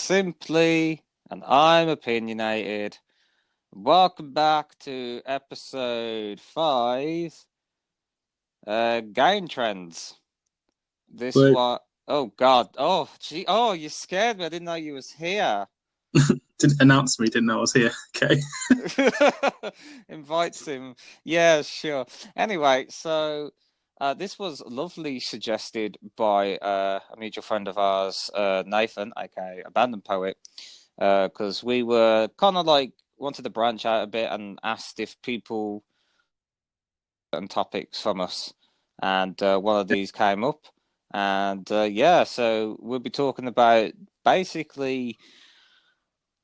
Simply, and I'm opinionated. Welcome back to episode 5, game trends. This But what? Oh God! Oh gee! Oh, you scared me. I didn't know you was here. didn't announce me, didn't know I was here. Okay. Invites him. Yeah, sure. Anyway, so this was lovely suggested by a mutual friend of ours, Nathan, aka Abandoned Poet, because we were kind of like wanted to branch out a bit and asked if people and topics from us, and one of these came up, and yeah, so we'll be talking about basically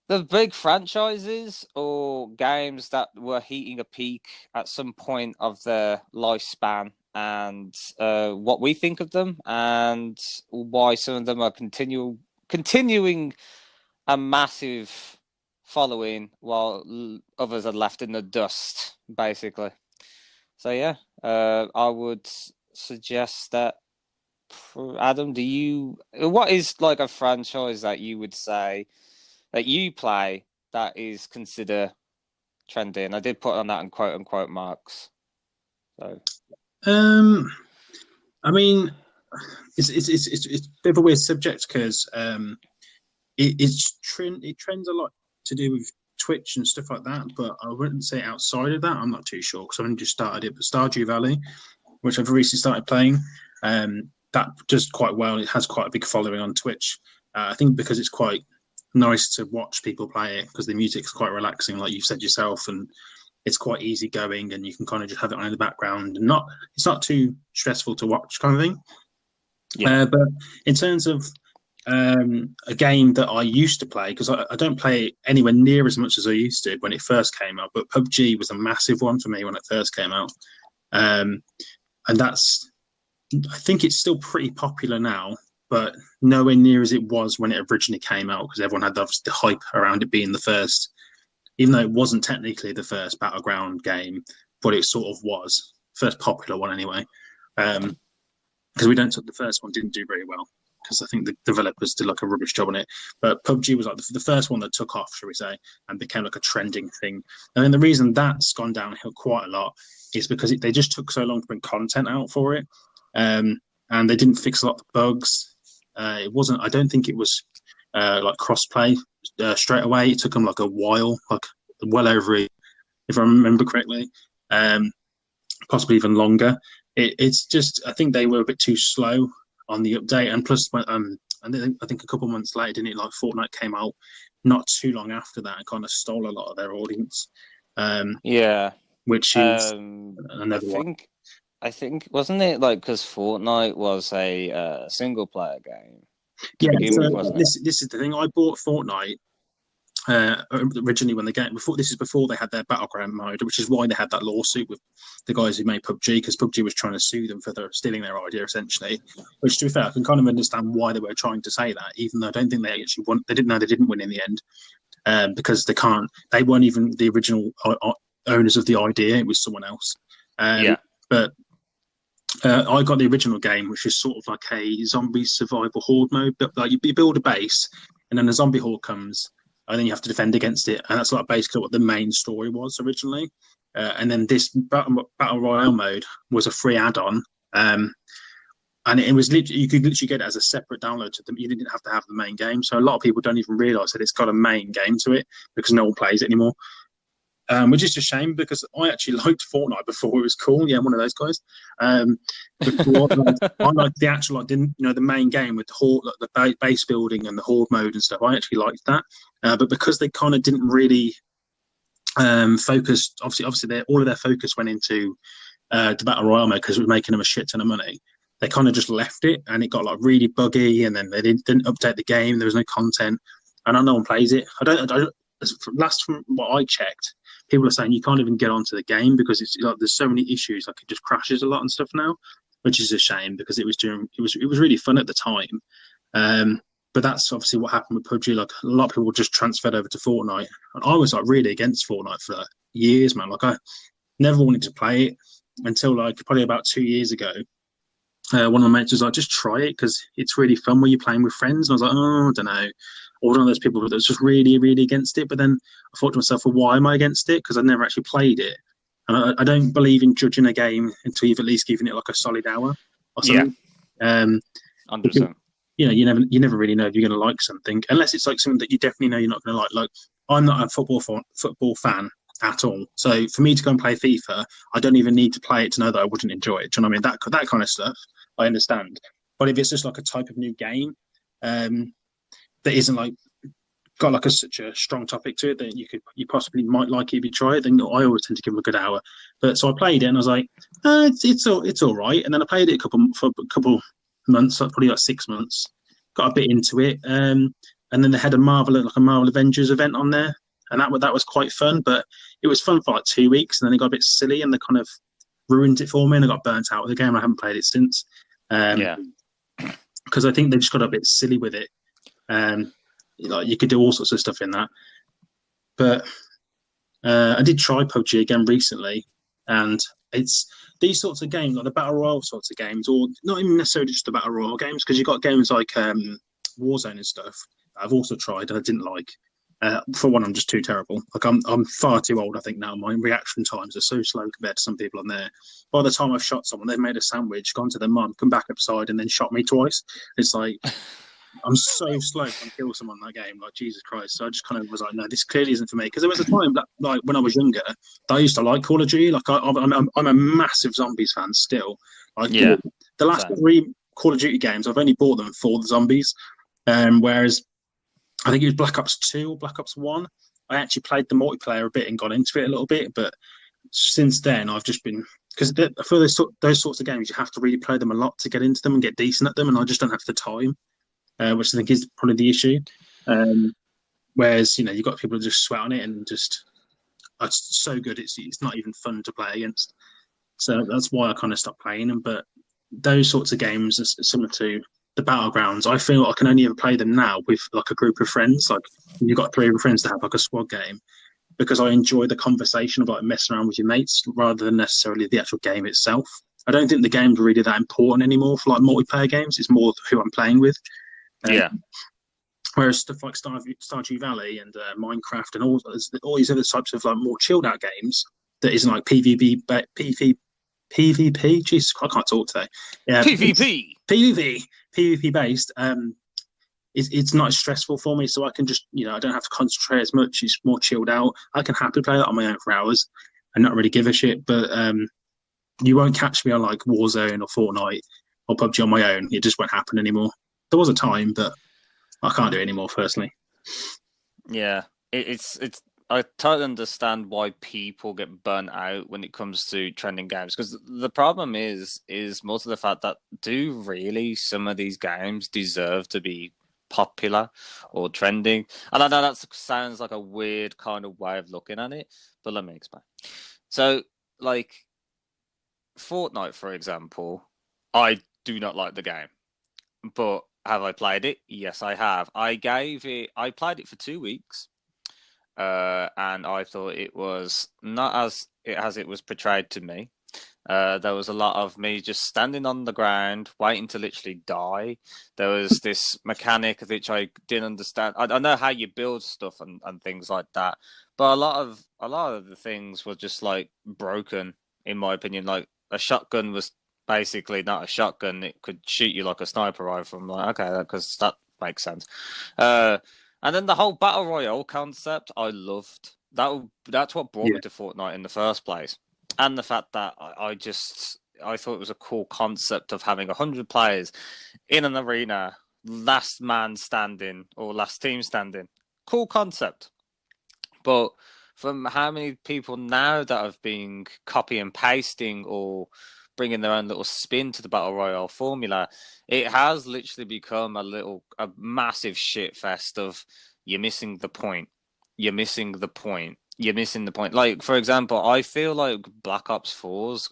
the big franchises or games that were hitting a peak at some point of their lifespan, and what we think of them, and why some of them are continuing a massive following while others are left in the dust, basically. So yeah, I would suggest that. Adam, what is like a franchise that you would say that you play that is considered trending? I did put on that in quote unquote marks. So Um, I mean, it's a bit of a weird subject because it trends a lot to do with Twitch and stuff like that. But I wouldn't say outside of that. I'm not too sure because I only just started it. But Stardew Valley, which I've recently started playing, that does quite well. It has quite a big following on Twitch. I think because it's quite nice to watch people play it because the music's quite relaxing, like you've said yourself, and it's quite easy going, and you can kind of just have it on in the background, and it's not too stressful to watch, kind of thing. yeah, But in terms of a game that I used to play, because I don't play it anywhere near as much as I used to when it first came out, but PUBG was a massive one for me when it first came out, and I think it's still pretty popular now, but nowhere near as it was when it originally came out because everyone had the hype around it being the first, even though it wasn't technically the first battleground game, but it sort of was first popular one anyway. Because we don't took the first one didn't do very well because I think the developers did like a rubbish job on it. But PUBG was like the first one that took off, shall we say, and became like a trending thing. And then the reason that's gone downhill quite a lot is because they just took so long to bring content out for it, and they didn't fix a lot of the bugs. It wasn't. I don't think it was like crossplay straight away. It took them like a while, like well over it, if I remember correctly, possibly even longer. It's just I think they were a bit too slow on the update, and plus, I think a couple of months later, didn't it? Like Fortnite came out not too long after that and kind of stole a lot of their audience, yeah. which is I another one. think I think wasn't it like because Fortnite was a single player game to Yeah, begin so with, wasn't it? this is the thing. I bought Fortnite originally when the game this is before they had their battleground mode, which is why they had that lawsuit with the guys who made PUBG because PUBG was trying to sue them for stealing their idea essentially. Which, to be fair, I can kind of understand why they were trying to say that, even though I don't think they actually won. They didn't know they didn't win in the end because they can't. They weren't even the original owners of the idea. It was someone else. Yeah. But I got the original game, which is sort of like a zombie survival horde mode. But like you build a base, and then a zombie horde comes, and then you have to defend against it. And that's like basically what the main story was originally. And then this battle royale mode was a free add-on, and it was literally you could literally get it as a separate download to them. You didn't have to have the main game. So a lot of people don't even realize that it's got a main game to it because no one plays it anymore. Which is a shame because I actually liked Fortnite before it was cool. Yeah, I'm one of those guys. Before I liked the actual, like, didn't the main game with the horde, like the base building and the horde mode and stuff. I actually liked that, but because they kind of didn't really focus, obviously, all of their focus went into the battle royale mode because it was making them a shit ton of money. They kind of just left it, and it got like really buggy, and then they didn't update the game. There was no content, and no one plays it. I don't. From what I checked, people are saying you can't even get onto the game because it's like there's so many issues, like it just crashes a lot and stuff now, which is a shame because it was really fun at the time. But that's obviously what happened with PUBG. Like a lot of people just transferred over to Fortnite, and I was like really against Fortnite for like, years, man. Like I never wanted to play it until like probably about 2 years ago. One of my mates was like, just try it because it's really fun when you're playing with friends. And I was like, oh, I don't know. or one of those people that's just really, really against it. But then I thought to myself, well, why am I against it? Because I've never actually played it. And I don't believe in judging a game until you've at least given it like a solid hour or Yeah, something. Um, because, 100%. you never really know if you're going to like something unless it's like something that you definitely know you're not going to like. Like I'm not a football fan at all. So for me to go and play FIFA, I don't even need to play it to know that I wouldn't enjoy it. Do you know what I mean? That kind of stuff, I understand. But if it's just like a type of new game um, that isn't like got like such a strong topic to it that you possibly might like it if you try it, then I always tend to give them a good hour. But so I played it and I was like, it's all right. And then I played it for a couple months, like probably like 6 months. Got a bit into it, and then they had a Marvel Avengers event on there, and that was quite fun. But it was fun for like 2 weeks, and then it got a bit silly, and they kind of ruined it for me, and I got burnt out of the game. I haven't played it since, Yeah. because I think they just got a bit silly with it. Like you could do all sorts of stuff in that, but I did try PUBG again recently, and it's these sorts of games, like the battle royale sorts of games, or not even necessarily just the battle royale games, because you've got games like Warzone and stuff. I've also tried and I didn't like. For one, I'm just too terrible. Like I'm far too old. I think now my reaction times are so slow compared to some people on there. By the time I've shot someone, they've made a sandwich, gone to their mum, come back upside, and then shot me twice. It's like I'm so slow to kill someone in that game, like Jesus Christ. So I just kind of was like, no, this clearly isn't for me. Because there was a time that, like when I was younger, that I used to like Call of Duty. Like I'm a massive zombies fan still. Like Yeah. the last Same. 3 Call of Duty games, I've only bought them for the zombies. Whereas I think it was Black Ops 2 or Black Ops 1. I actually played the multiplayer a bit and got into it a little bit, but since then I've just been because for those sorts of games you have to really play them a lot to get into them and get decent at them, and I just don't have the time, which I think is probably the issue. Um, whereas you've got people who just sweat on it and just it's so good it's not even fun to play against. So that's why I kind of stopped playing them. But those sorts of games are similar to the battlegrounds. I feel I can only ever play them now with like a group of friends. Like you've got 3 friends to have like a squad game because I enjoy the conversation of like messing around with your mates rather than necessarily the actual game itself. I don't think the game's really that important anymore for like multiplayer games. It's more who I'm playing with. Um, Yeah. Whereas stuff like Stardew Valley and Minecraft and all these other types of like more chilled out games that isn't like PvP. Jesus, I can't talk today. Yeah, it's PvP. PvP based. It's not as stressful for me, so I can just I don't have to concentrate as much. It's more chilled out. I can happily play that on my own for hours and not really give a shit. But you won't catch me on like Warzone or Fortnite or PUBG on my own. It just won't happen anymore. There was a time, but I can't do it anymore personally. Yeah. It's. I totally understand why people get burnt out when it comes to trending games because the problem is most of the fact that do really some of these games deserve to be popular or trending. And I know that sounds like a weird kind of way of looking at it, but let me explain. So, like Fortnite, for example, I do not like the game, but have I played it? Yes, I have. I played it for 2 weeks, and I thought it was not as it was portrayed to me. There was a lot of me just standing on the ground, waiting to literally die. There was this mechanic which I didn't understand. I know how you build stuff and things like that, but a lot of the things were just like broken, in my opinion. Like a shotgun was basically not a shotgun; it could shoot you like a sniper rifle. I'm like, okay, because that makes sense. Uh, and then the whole battle royale concept, I loved. That's what brought Yeah, me to Fortnite in the first place, and the fact that I thought it was a cool concept of having 100 players in an arena, last man standing or last team standing. Cool concept, but from how many people now that have been copy and pasting or bringing their own little spin to the battle royale formula, it has literally become a massive shit fest of you're missing the point. You're missing the point. You're missing the point. Like, for example, I feel like Black Ops 4's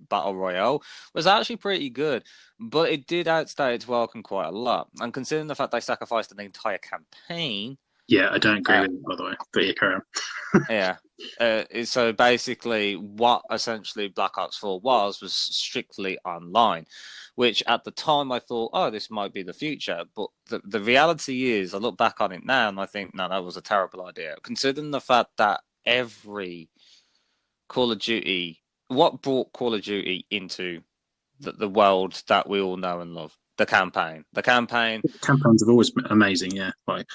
Battle Royale was actually pretty good, but it did outstay its welcome quite a lot. And considering the fact they sacrificed an entire campaign, Yeah, I don't agree Uh, with it, by the way. But yeah, carry on. yeah. So basically, what essentially Black Ops 4 was strictly online, which at the time I thought, oh, this might be the future. But the reality is, I look back on it now and I think, no, that was a terrible idea. Considering the fact that every Call of Duty, what brought Call of Duty into the world that we all know and love? The campaign. The campaign Campaigns have always been amazing. Yeah, like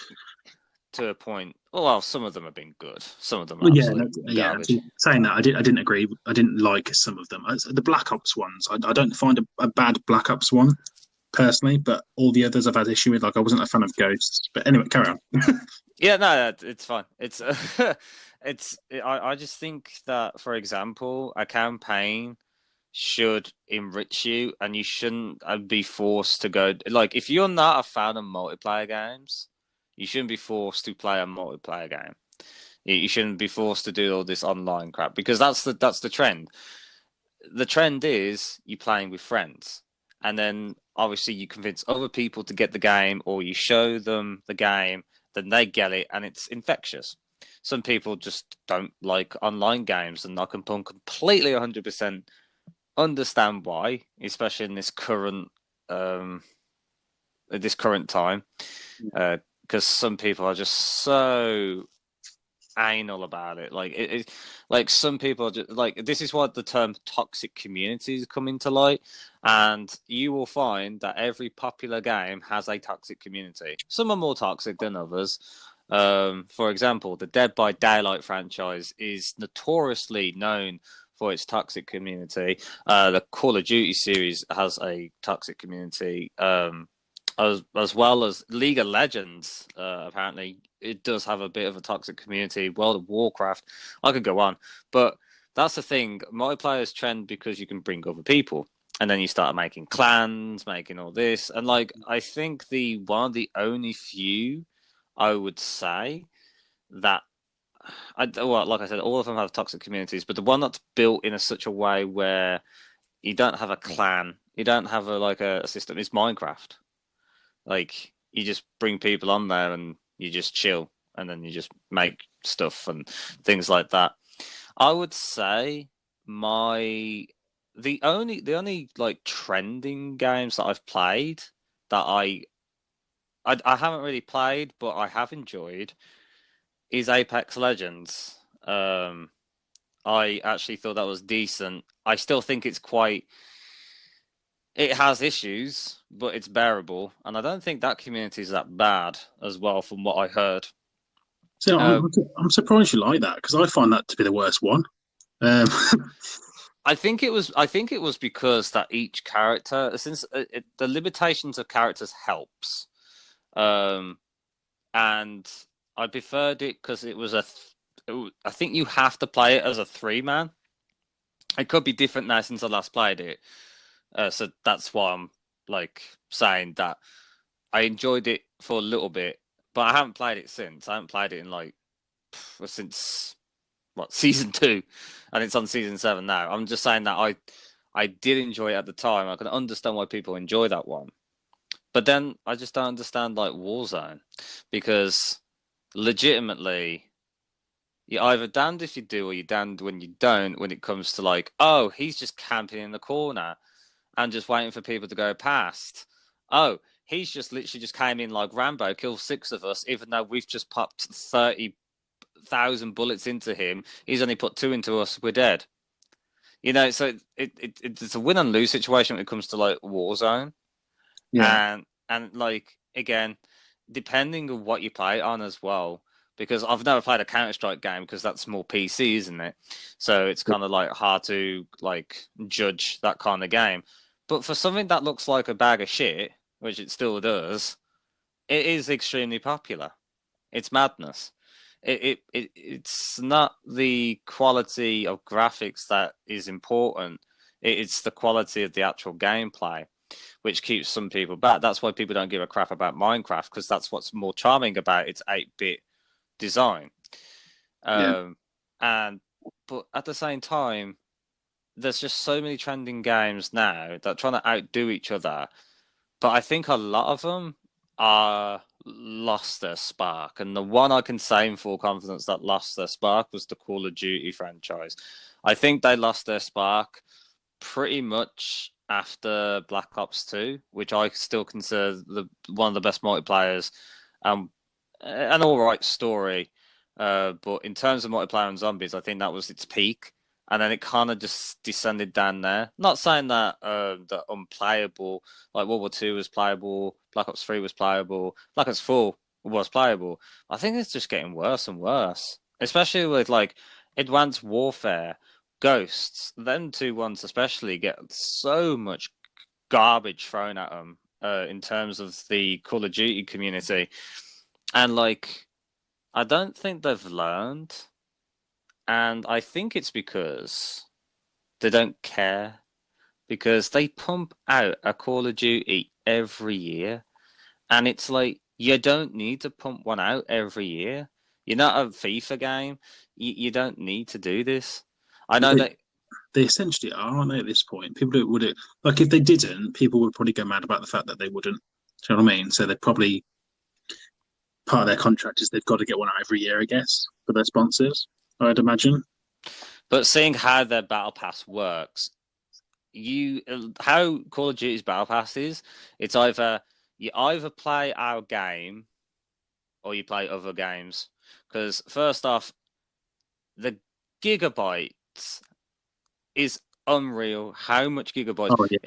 to a point. Well, some of them have been good. Some of them are well, yeah, absolute yeah. garbage. Saying that, I didn't agree. I didn't like some of them. The Black Ops ones, I don't find a bad Black Ops one personally, but all the others I've had issue with. Like I wasn't a fan of Ghosts. But anyway, carry on. Yeah, no, it's fine. It's I just think that, for example, a campaign should enrich you, and you shouldn't be forced to go. Like, if you're not a fan of multiplayer games, you shouldn't be forced to play a multiplayer game. You shouldn't be forced to do all this online crap because that's the trend. The trend is you playing with friends, and then obviously you convince other people to get the game, or you show them the game, then they get it, and it's infectious. Some people just don't like online games, and I can completely 100% understand why, especially in um, this current time, because some people are just so anal about it. Like some people are just like, this is what the term toxic communities come into light, and you will find that every popular game has a toxic community. Some are more toxic than others. For example, the Dead by Daylight franchise is notoriously known for its toxic community. The Call of Duty series has a toxic community. As well as League of Legends, apparently it does have a bit of a toxic community. World of Warcraft, I could go on, but that's the thing. Multiplayers trend because you can bring other people, and then you start making clans, making all this, and like I think the one of the only few I would say that well, like I said, all of them have toxic communities, but the one that's built in such a way where you don't have a clan, you don't have a system, is Minecraft. Like, you just bring people on there and you just chill, and then you just make stuff and things like that. I would say my the only like trending games that I've played that I haven't really played but I have enjoyed is Apex Legends. I actually thought that was decent. I still think it has issues, but it's bearable, and I don't think that community is that bad as well, from what I heard. So Uh, I'm surprised you like that because I find that to be the worst one. Um, I think it was because that each character, since the limitations of characters helps, um, and I preferred it because it was I think you have to play it as a three man. It could be different now since I last played it, so that's why I'm like saying that I enjoyed it for a little bit, but I haven't played it since. I haven't played it in like since what season two, and it's on season seven now. I'm just saying that I did enjoy it at the time. I can understand why people enjoy that one, but then I just don't understand like Warzone, because legitimately you're either damned if you do or you're damned when you don't. When it comes to like, oh, he's just camping in the corner and just waiting for people to go past. Oh, he's just literally just came in like Rambo, killed six of us, even though we've just popped 30,000 bullets into him. He's only put two into us. We're dead. So it's a win and lose situation when it comes to like Warzone, yeah, and like again, depending on what you play it on as well. Because I've never played a Counter Strike game because that's more PC, isn't it? So it's kind of like hard to like judge that kind of game. But for something that looks like a bag of shit, which it still does, it is extremely popular. It's madness. It's not the quality of graphics that is important. It's the quality of the actual gameplay which keeps some people back. That's why people don't give a crap about Minecraft, because that's what's more charming about its 8-bit design. yeah. Um, and but at the same time, there's just so many trending games now that are trying to outdo each other. But I think a lot of them are lost their spark. And the one I can say in full confidence that lost their spark was the Call of Duty franchise. I think they lost their spark pretty much after Black Ops 2, which I still consider one of the best multiplayers. An all right story. But in terms of multiplayer and zombies, I think that was its peak. And then it kind of just descended down there. Not saying that the unplayable, like World War Two was playable, Black Ops 3 was playable, Black Ops 4 was playable. I think it's just getting worse and worse. Especially with like Advanced Warfare, Ghosts, them two ones especially get so much garbage thrown at them in terms of the Call of Duty community. And like I don't think they've learned, and I think it's because they don't care. Because they pump out a Call of Duty every year, and it's like you don't need to pump one out every year. You're not a FIFA game. You don't need to do this. I know They that, they essentially are, aren't they? At this point, people would it like if they didn't, people would probably go mad about the fact that they wouldn't. Do you know what I mean? So they probably part of their contract is they've got to get one out every year, I guess, for their sponsors. I'd imagine. but seeing how their battle pass works, you how Call of Duty's battle pass is, it's either you either play our game or you play other games. Because first off, the gigabytes is unreal. How much gigabytes? Oh yeah,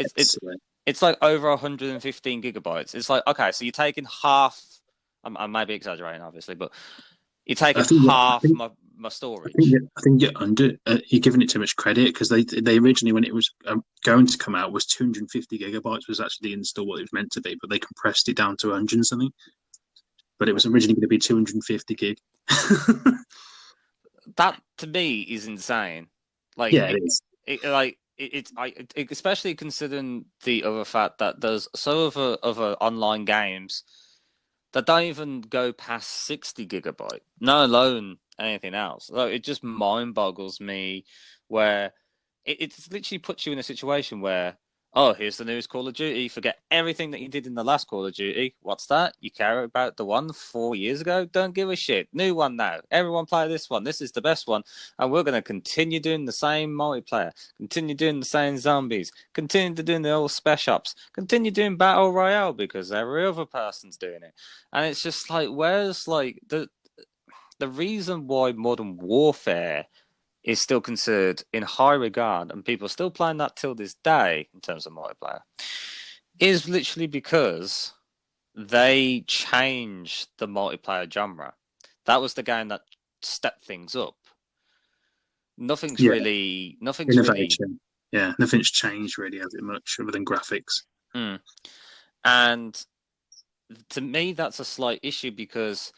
It's like over 115 gigabytes. It's like okay, so you're taking half. I may be exaggerating, obviously, but you're I taking think half my storage. I think you're giving it too much credit because they originally when it was going to come out was 250 gigabytes was actually the install what it was meant to be, but they compressed it down to 100 and something. But it was originally going to be 250 gig. That to me is insane. Like Yeah, it is. especially considering the other fact that there's so other online games that don't even go past 60 gigabyte, not alone anything else. Like, it just mind boggles me where it literally puts you in a situation where, oh, here's the newest Call of Duty. Forget everything that you did in the last Call of Duty. What's that? You care about the one 4 years ago? Don't give a shit. New one now. Everyone play this one. This is the best one. And we're going to continue doing the same multiplayer, continue doing the same zombies, continue to doing the old spec ops, continue doing Battle Royale because every other person's doing it. And it's just like, where's like the reason why Modern Warfare is still considered in high regard and people are still playing that till this day in terms of multiplayer is literally because they changed the multiplayer genre. That was the game that stepped things up. Yeah, Nothing's really. innovation. Yeah, nothing's changed really, has it much other than graphics? Mm. And to me, that's a slight issue because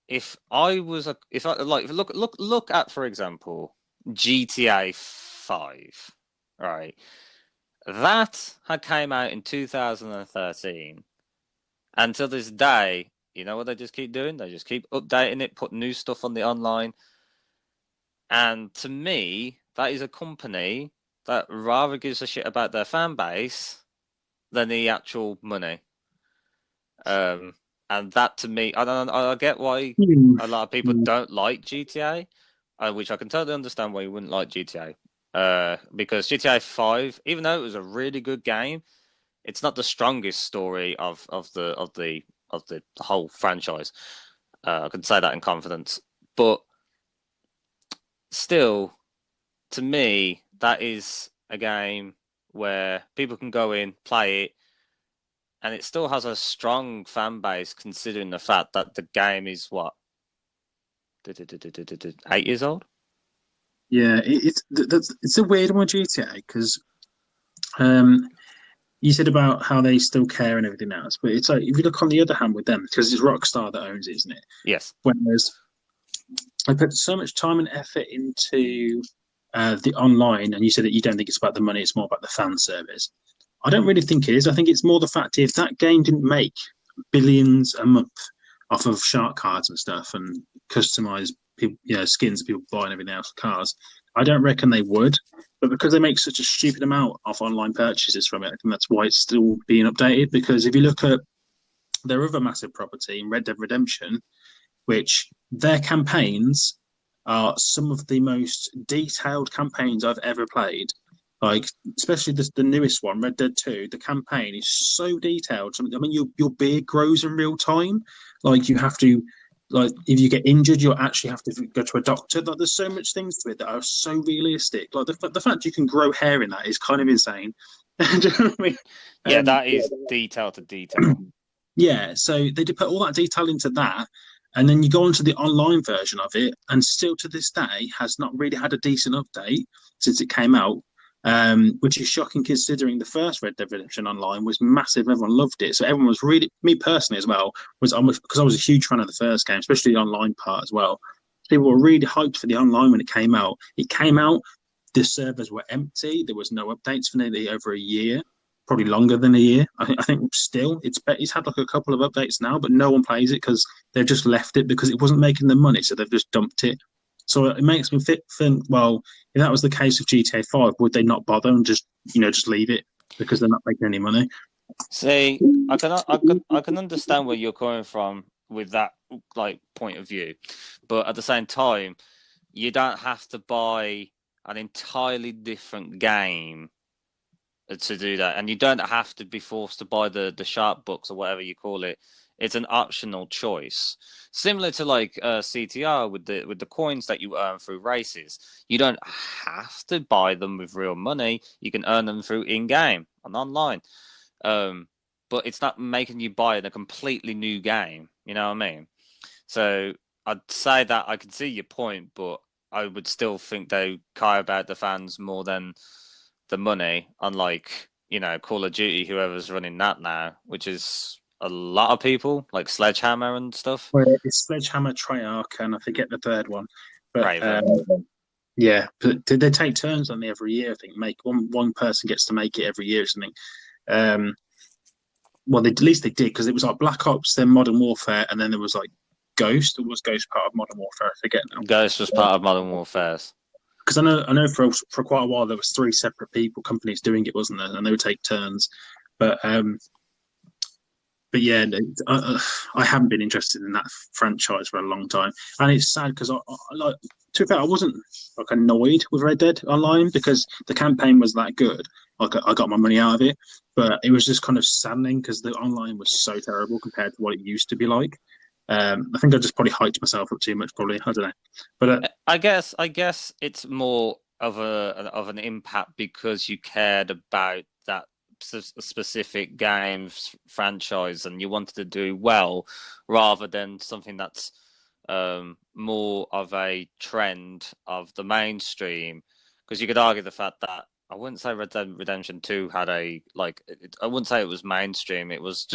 if I like look at, for example, GTA 5, right? That had came out in 2013. And to this day, you know what they just keep doing? They just keep updating it, put new stuff on the online. And to me, that is a company that rather gives a shit about their fan base than the actual money. And that to me, I get why Hmm. a lot of people don't like GTA, which I can totally understand why you wouldn't like GTA. Because GTA 5, even though it was a really good game, it's not the strongest story of the whole franchise. I can say that in confidence, but still, to me, that is a game where people can go in, play it, and it still has a strong fan base considering the fact that the game is what 8 years old. Yeah, it's a weird one with GTA because um, you said about how they still care and everything else, but it's like if you look on the other hand with them because it's Rockstar that owns it, isn't it? Yes. Whereas I put so much time and effort into the online, and you said that you don't think it's about the money; it's more about the fan service. I don't really think it is. I think it's more the fact if that game didn't make billions a month off of shark cards and stuff and customized people, skins people buy and everything else, cars. I don't reckon they would, but because they make such a stupid amount of online purchases from it, I think that's why it's still being updated. Because if you look at their other massive property in Red Dead Redemption, which their campaigns are some of the most detailed campaigns I've ever played. Like, especially the newest one, Red Dead 2, the campaign is so detailed. I mean, your beard grows in real time. Like, you have to, like, if you get injured, you'll actually have to go to a doctor. Like, there's so much things to it that are so realistic. Like, the fact you can grow hair in that is kind of insane. Do you know what I mean? Yeah, Um, that is detail to detail. yeah, so they did put all that detail into that, and then you go onto the online version of it, and still to this day has not really had a decent update since it came out, which is shocking considering the first Red Dead Redemption Online was massive. Everyone loved it, so everyone was really, me personally as well, was almost because I was a huge fan of the first game, especially the online part as well. People were really hyped for the online when it came out. It came out, the servers were empty. There was no updates for nearly over a year, probably longer than a year. I think still it's had like a couple of updates now, but no one plays it because they've just left it because it wasn't making them money, so they've just dumped it. So it makes me think, well, if that was the case of GTA 5, would they not bother and just leave it because they're not making any money? See, I can understand where you're coming from with that like point of view, but at the same time, you don't have to buy an entirely different game to do that, and you don't have to be forced to buy the sharp books or whatever you call it. It's an optional choice, similar to like CTR with the coins that you earn through races. You don't have to buy them with real money. You can earn them through in game and online. Um, but it's not making you buy in a completely new game. You know what I mean? So I'd say that I can see your point, but I would still think they care about the fans more than the money. Unlike Call of Duty, whoever's running that now, which is a lot of people like Sledgehammer and stuff. Well, it's Sledgehammer, Treyarch, and I forget the third one, but Raven. yeah, but they take turns on it every year. I think make one person gets to make it every year or something. Um, well, at least they did because it was like Black Ops, then Modern Warfare, and then there was like Ghost. Or was Ghost part of Modern Warfare? I forget now. Ghost was part of Modern Warfare's. Because I know for quite a while there was three separate companies doing it, wasn't there? And they would take turns. But but yeah, I haven't been interested in that franchise for a long time, and it's sad because I like. To be fair, I wasn't like annoyed with Red Dead Online because the campaign was that good. Like I got my money out of it, but it was just kind of saddening because the online was so terrible compared to what it used to be like. I think I just probably hyped myself up too much. Probably I don't know, but I guess it's more of an impact because you cared about that specific game's franchise and you wanted to do well, rather than something that's more of a trend of the mainstream. Because you could argue the fact that I wouldn't say Red Dead Redemption 2 had I wouldn't say it was mainstream. It was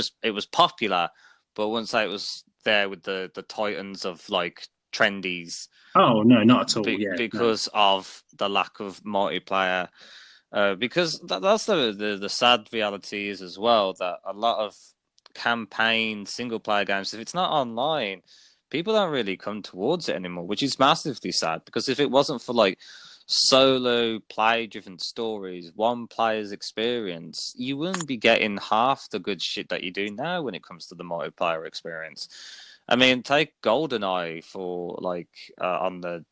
popular, but I wouldn't say it was there with the titans of like trendies oh no, not at all. Yeah, no. because of the lack of multiplayer. Because that's the sad reality is as well that a lot of campaign single player games, if it's not online, people don't really come towards it anymore, which is massively sad. Because if it wasn't for like solo play driven stories, one player's experience, you wouldn't be getting half the good shit that you do now when it comes to the multiplayer experience. I mean, take GoldenEye for like on the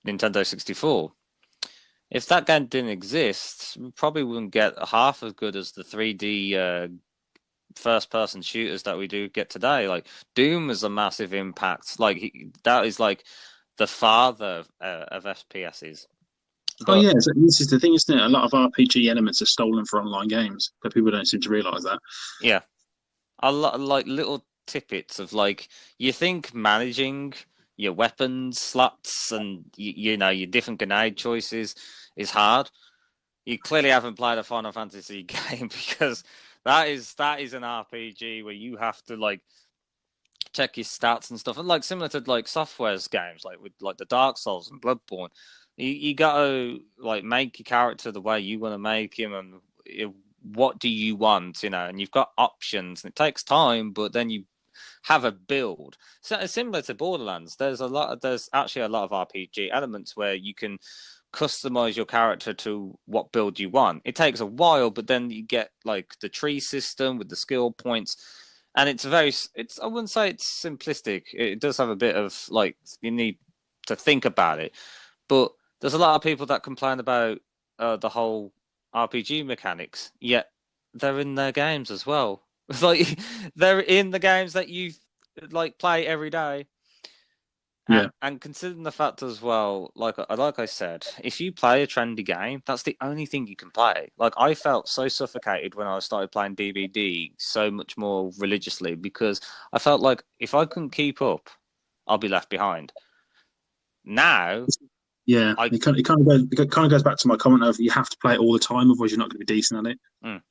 Nintendo 64. If that game didn't exist, we probably wouldn't get half as good as the 3D first person shooters that we do get today. Like Doom is a massive impact. That is like the father of FPSs. Oh But yeah, so this is the thing, isn't it? A lot of RPG elements are stolen for online games, but people don't seem to realise that. yeah, a lot like little tidbits of like you think managing your weapons slots and your different grenade choices is hard. You clearly haven't played a Final Fantasy game because that is an RPG where you have to like check your stats and stuff, and like similar to like software's games, like with like the Dark Souls and Bloodborne, you gotta like make your character the way you want to make him, and what do you want, and you've got options, and it takes time, but then you have a build. So similar to Borderlands, there's actually a lot of RPG elements where you can customize your character to what build you want. It takes a while, but then you get like the tree system with the skill points, and it's I wouldn't say it's simplistic. It does have a bit of like you need to think about it, but there's a lot of people that complain about the whole RPG mechanics, yet they're in their games as well. Like they're in the games that you like play every day. Yeah, And considering the fact as well, like I said, if you play a trendy game, that's the only thing you can play. Like I felt so suffocated when I started playing DBD so much more religiously because I felt like if I couldn't keep up, I'll be left behind. Now yeah. I It kind of goes back to my comment of you have to play it all the time, otherwise you're not going to be decent at it. mm,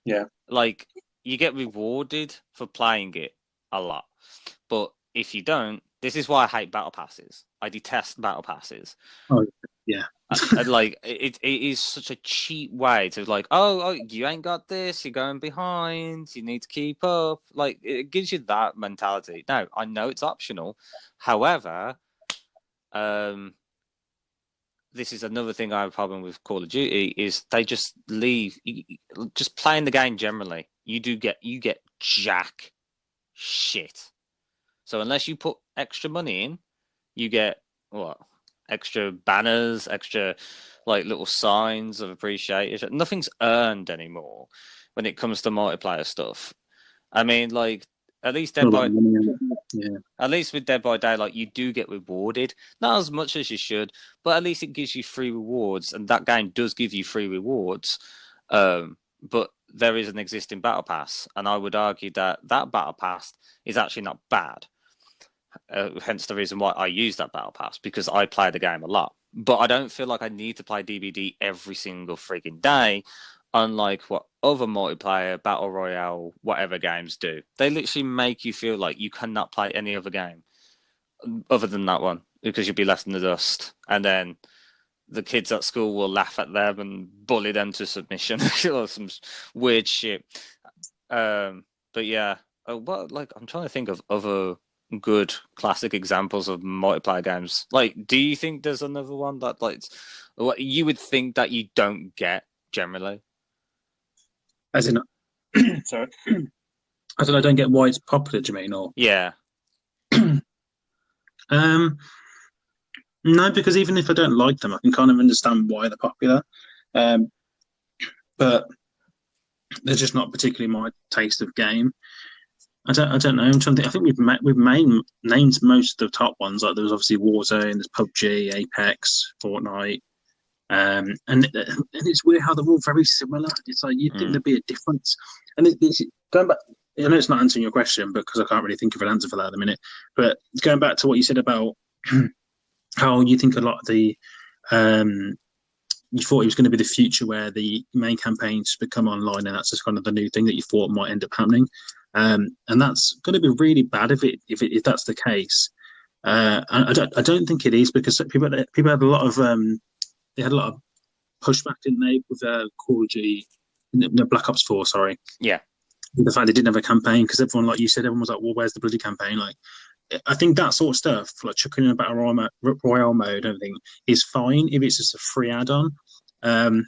Yeah. like you get rewarded for playing it a lot, but if you don't, this is why I hate battle passes. I detest battle passes. Oh, yeah. Like it is such a cheap way to like, oh, you ain't got this, you're going behind, you need to keep up. Like it gives you that mentality. Now I know it's optional, however, um, this is another thing I have a problem with Call of Duty is they just leave, just playing the game generally. You get jack shit. So unless you put extra money in, you get what? Extra banners, extra like little signs of appreciation. Nothing's earned anymore when it comes to multiplayer stuff. I mean, like at least All about money. Yeah. At least with Dead by Daylight, you do get rewarded. Not as much as you should, but at least it gives you free rewards, and that game does give you free rewards. But there is an existing battle pass, and I would argue that that battle pass is actually not bad. Hence the reason why I use that battle pass because I play the game a lot. But I don't feel like I need to play DBD every single freaking day, unlike what other multiplayer, battle royale, whatever games do. They literally make you feel like you cannot play any other game other than that one because you'll be left in the dust. And then the kids at school will laugh at them and bully them to submission or some weird shit. But yeah, what like I'm trying to think of other good classic examples of multiplayer games. Like, do you think there's another one that like what you would think that you don't get generally? As in, sorry. As in, I don't get why it's popular, do you mean? Or Yeah. um, no, because even if I don't like them, I can kind of understand why they're popular. Um, but they're just not particularly my taste of game. I don't know. I'm trying to think. I think we've named most of the top ones. Like there was obviously Warzone, there's PUBG, Apex, Fortnite, and it's weird how they're all very similar. It's like you'd think Mm. there'd be a difference. And it's going back. I know it's not answering your question because I can't really think of an answer for that at the minute. But going back to what you said about how you think a lot of the um, you thought it was going to be the future where the main campaigns become online, and that's just kind of the new thing that you thought might end up happening. And that's going to be really bad if that's the case. I don't think it is because people had a lot of they had a lot of pushback, didn't they, with Call of Duty, no, Black Ops 4, sorry, Yeah. with the fact they didn't have a campaign because everyone, like you said, everyone was like, well, where's the bloody campaign? Like, I think that sort of stuff, like chucking in a battle royale mode, and everything, is fine if it's just a free add-on. Um,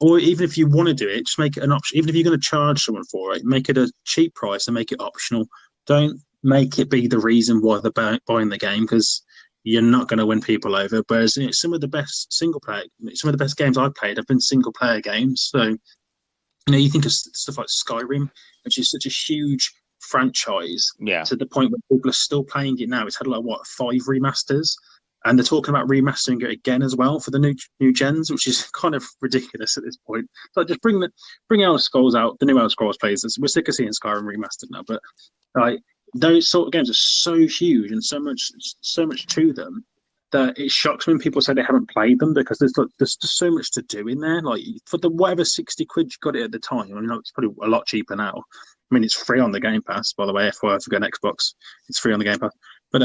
or even if you want to do it, just make it an option. Even if you're going to charge someone for it, make it a cheap price and make it optional. Don't make it be the reason why they're buying the game because you're not going to win people over. Whereas some of the best some of the best games I've played have been single player games. So you think of stuff like Skyrim, which is such a huge franchise Yeah. to the point where people are still playing it now. It's had like what 5 remasters, and they're talking about remastering it again as well for the new gens, which is kind of ridiculous at this point. So just bring Elder Scrolls out, the new Elder Scrolls players. We're sick of seeing Skyrim remastered now, but like those sort of games are so huge and so much to them that it shocks when people say they haven't played them because there's just so much to do in there. Like for the whatever 60 quid you got it at the time, I mean, it's probably a lot cheaper now. I mean, it's free on the Game Pass, by the way. FYI, if you go on Xbox, it's free on the Game Pass. But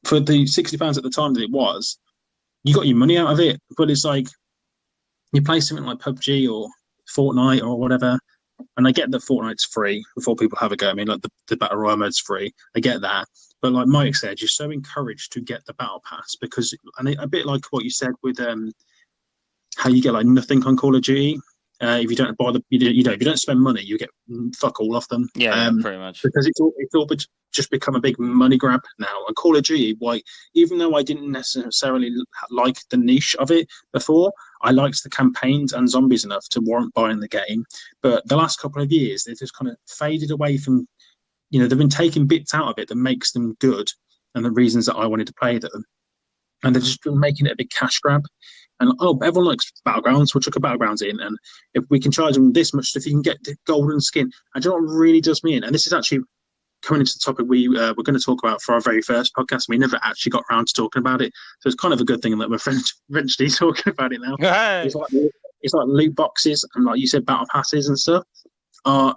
for the £60 at the time that it was, you got your money out of it. But it's like you play something like PUBG or Fortnite or whatever, and I get that Fortnite's free before people have a go. I mean, like the Battle Royale mode's free. I get that. But like Mike said, you're so encouraged to get the Battle Pass because, and a bit like what you said with how you get like nothing on Call of Duty. If you don't buy if you don't spend money, you get fuck all off them. Yeah, pretty much. Because it's all just become a big money grab now. And Call of Duty, why, even though I didn't necessarily like the niche of it before, I liked the campaigns and zombies enough to warrant buying the game. But the last couple of years, they've just kind of faded away from, they've been taking bits out of it that makes them good and the reasons that I wanted to play them. And they've just been making it a big cash grab. And everyone likes Battlegrounds. We'll chuck a Battlegrounds in, and if we can charge them this much, if you can get the golden skin, and do you know what really does me in? And this is actually coming into the topic we were going to talk about for our very first podcast. We never actually got around to talking about it, so it's kind of a good thing that we're eventually talking about it now. Hey. It's like loot boxes and, like you said, battle passes and stuff are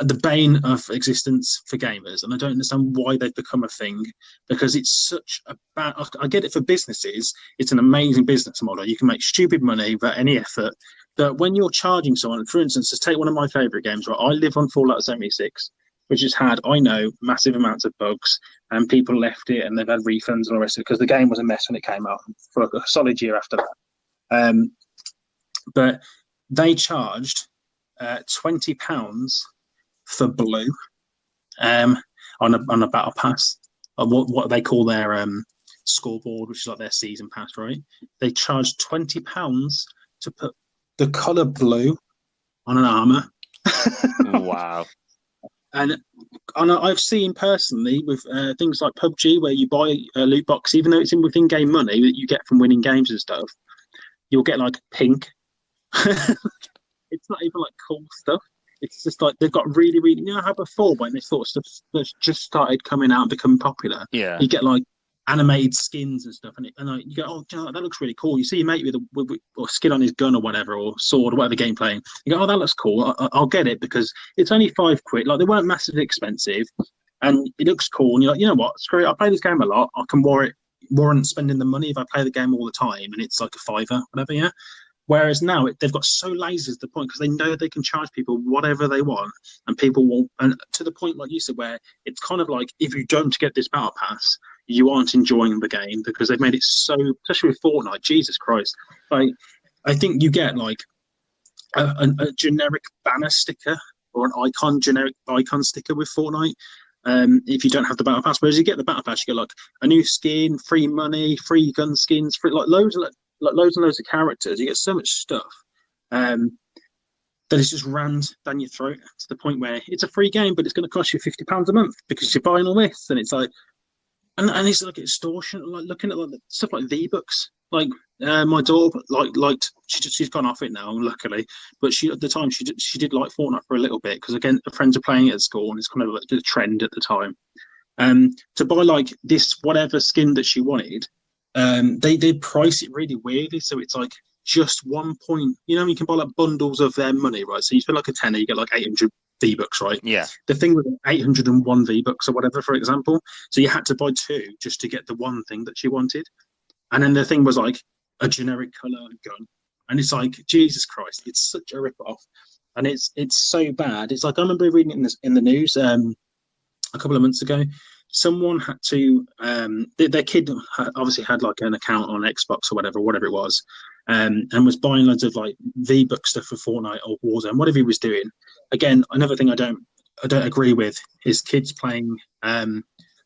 the bane of existence for gamers, and I don't understand why they've become a thing, because it's such a bad. I get it for businesses; it's an amazing business model. You can make stupid money without any effort. But when you're charging someone, for instance, let's take one of my favorite games. Right, I live on Fallout 76, which has had, I know, massive amounts of bugs, and people left it, and they've had refunds and all the rest of it because the game was a mess when it came out for a solid year after that. But they charged £20 for blue on a battle pass, what they call their scoreboard, which is like their season pass, right? They charged £20 to put the colour blue on an armour. Wow. And I've seen personally with things like PUBG, where you buy a loot box, even though it's within game money that you get from winning games and stuff, you'll get like pink. It's not even like cool stuff. It's just like they've got really, really, how before when this sort of stuff just started coming out and becoming popular, Yeah. you get like animated skins and stuff, and like, you go, oh, that looks really cool. You see your mate with or skin on his gun or whatever, or sword or whatever game playing. You go, oh, that looks cool. I'll get it because it's only £5. Like, they weren't massively expensive, and it looks cool. And you're like, you know what? Screw it. I play this game a lot. I can warrant spending the money if I play the game all the time, and it's like a £5, whatever. Yeah. Whereas now they've got so lazy to the point because they know they can charge people whatever they want, and people will, and to the point, like you said, where it's kind of like, if you don't get this battle pass, you aren't enjoying the game, because they've made it so, especially with Fortnite, Jesus Christ. Like, I think you get like a generic banner sticker or an generic icon sticker with Fortnite. If you don't have the battle pass, whereas you get the battle pass, you get like a new skin, free money, free gun skins, free like loads and loads of characters. You get so much stuff that it's just rammed down your throat to the point where it's a free game, but it's going to cost you £50 a month because you're buying all this, and it's like, and it's like extortion. Like looking at like stuff like V-Bucks. Like my daughter liked she's gone off it now, luckily, but she at the time she did like Fortnite for a little bit because, again, her friends are playing it at school and it's kind of like the trend at the time. To buy like this whatever skin that she wanted. They price it really weirdly, so it's like just 1 point. You can buy like bundles of their money, right? So you spend like a tenner, you get like 800 V-Bucks, right? Yeah. The thing with 801 V-Bucks or whatever, for example, so you had to buy two just to get the one thing that she wanted, and then the thing was like a generic color gun, and it's like, Jesus Christ, it's such a rip-off, and it's so bad. It's like, I remember reading it in the news a couple of months ago. Someone had to their kid obviously had like an account on Xbox or whatever it was, and was buying loads of like V-Buck stuff for Fortnite or Warzone, whatever he was doing. Again, another thing I don't agree with is kids playing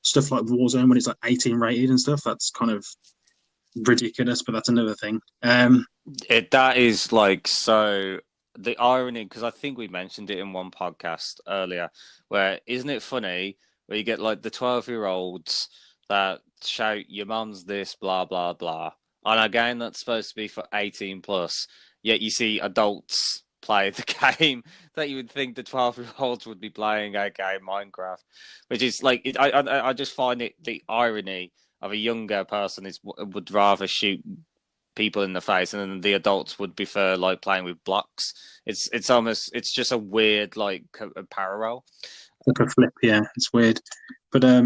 stuff like Warzone when it's like 18 rated and stuff. That's kind of ridiculous, but that's another thing. That is like, so the irony, because I think we mentioned it in one podcast earlier, where, isn't it funny where you get like the 12-year-olds that shout, your mum's this, blah, blah, blah, on a game that's supposed to be for 18 plus, yet you see adults play the game that you would think the 12-year-olds would be playing, aka Minecraft, which is like, I just find it, the irony of a younger person would rather shoot people in the face, and then the adults would prefer like playing with blocks. It's just a weird like parallel. Like a flip, yeah, it's weird. But I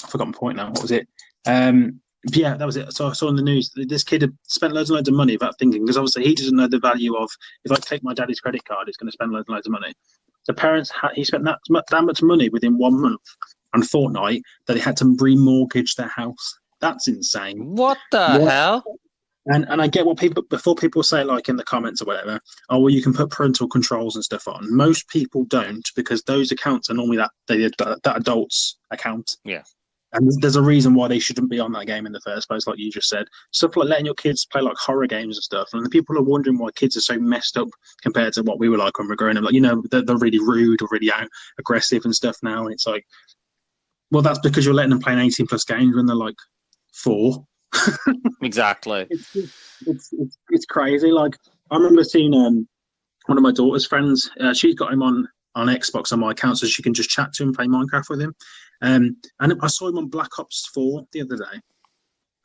forgot my point now. What was it? Yeah, that was it. So I saw in the news that this kid had spent loads and loads of money without thinking, because obviously he doesn't know the value of, if I take my daddy's credit card, it's going to spend loads and loads of money. The parents he spent that much money within 1 month on Fortnite that he had to remortgage their house. That's insane. What the hell? And I get what people before people say like in the comments or whatever, oh well you can put parental controls and stuff on. Most people don't because those accounts are normally that adult's account. Yeah. And there's a reason why they shouldn't be on that game in the first place, like you just said. Stuff like letting your kids play like horror games and stuff. And the people are wondering why kids are so messed up compared to what we were like when we were growing up. Like, they're really rude or really aggressive and stuff now. And it's like, well, that's because you're letting them play an 18 plus games when they're like 4. Exactly. It's crazy. Like, I remember seeing one of my daughter's friends. She's got him on Xbox on my account, so she can just chat to him, play Minecraft with him. And I saw him on Black Ops 4 the other day.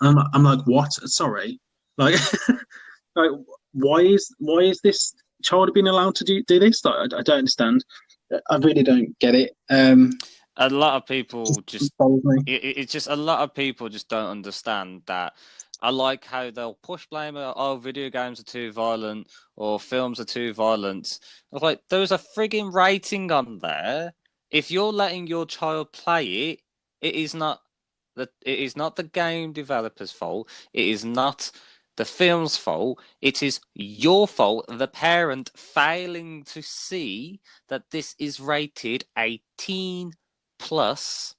And I'm like, what? Sorry, like, like why is this child being allowed to do this? Like, I don't understand. I really don't get it. A lot of people just me. it's just a lot of people just don't understand that. I like how they'll push blame oh video games are too violent or films are too violent. I was like, there's a frigging rating on there. If you're letting your child play it, it is not the game developer's fault. It is not the film's fault. It is your fault, the parent failing to see that this is rated 18 plus.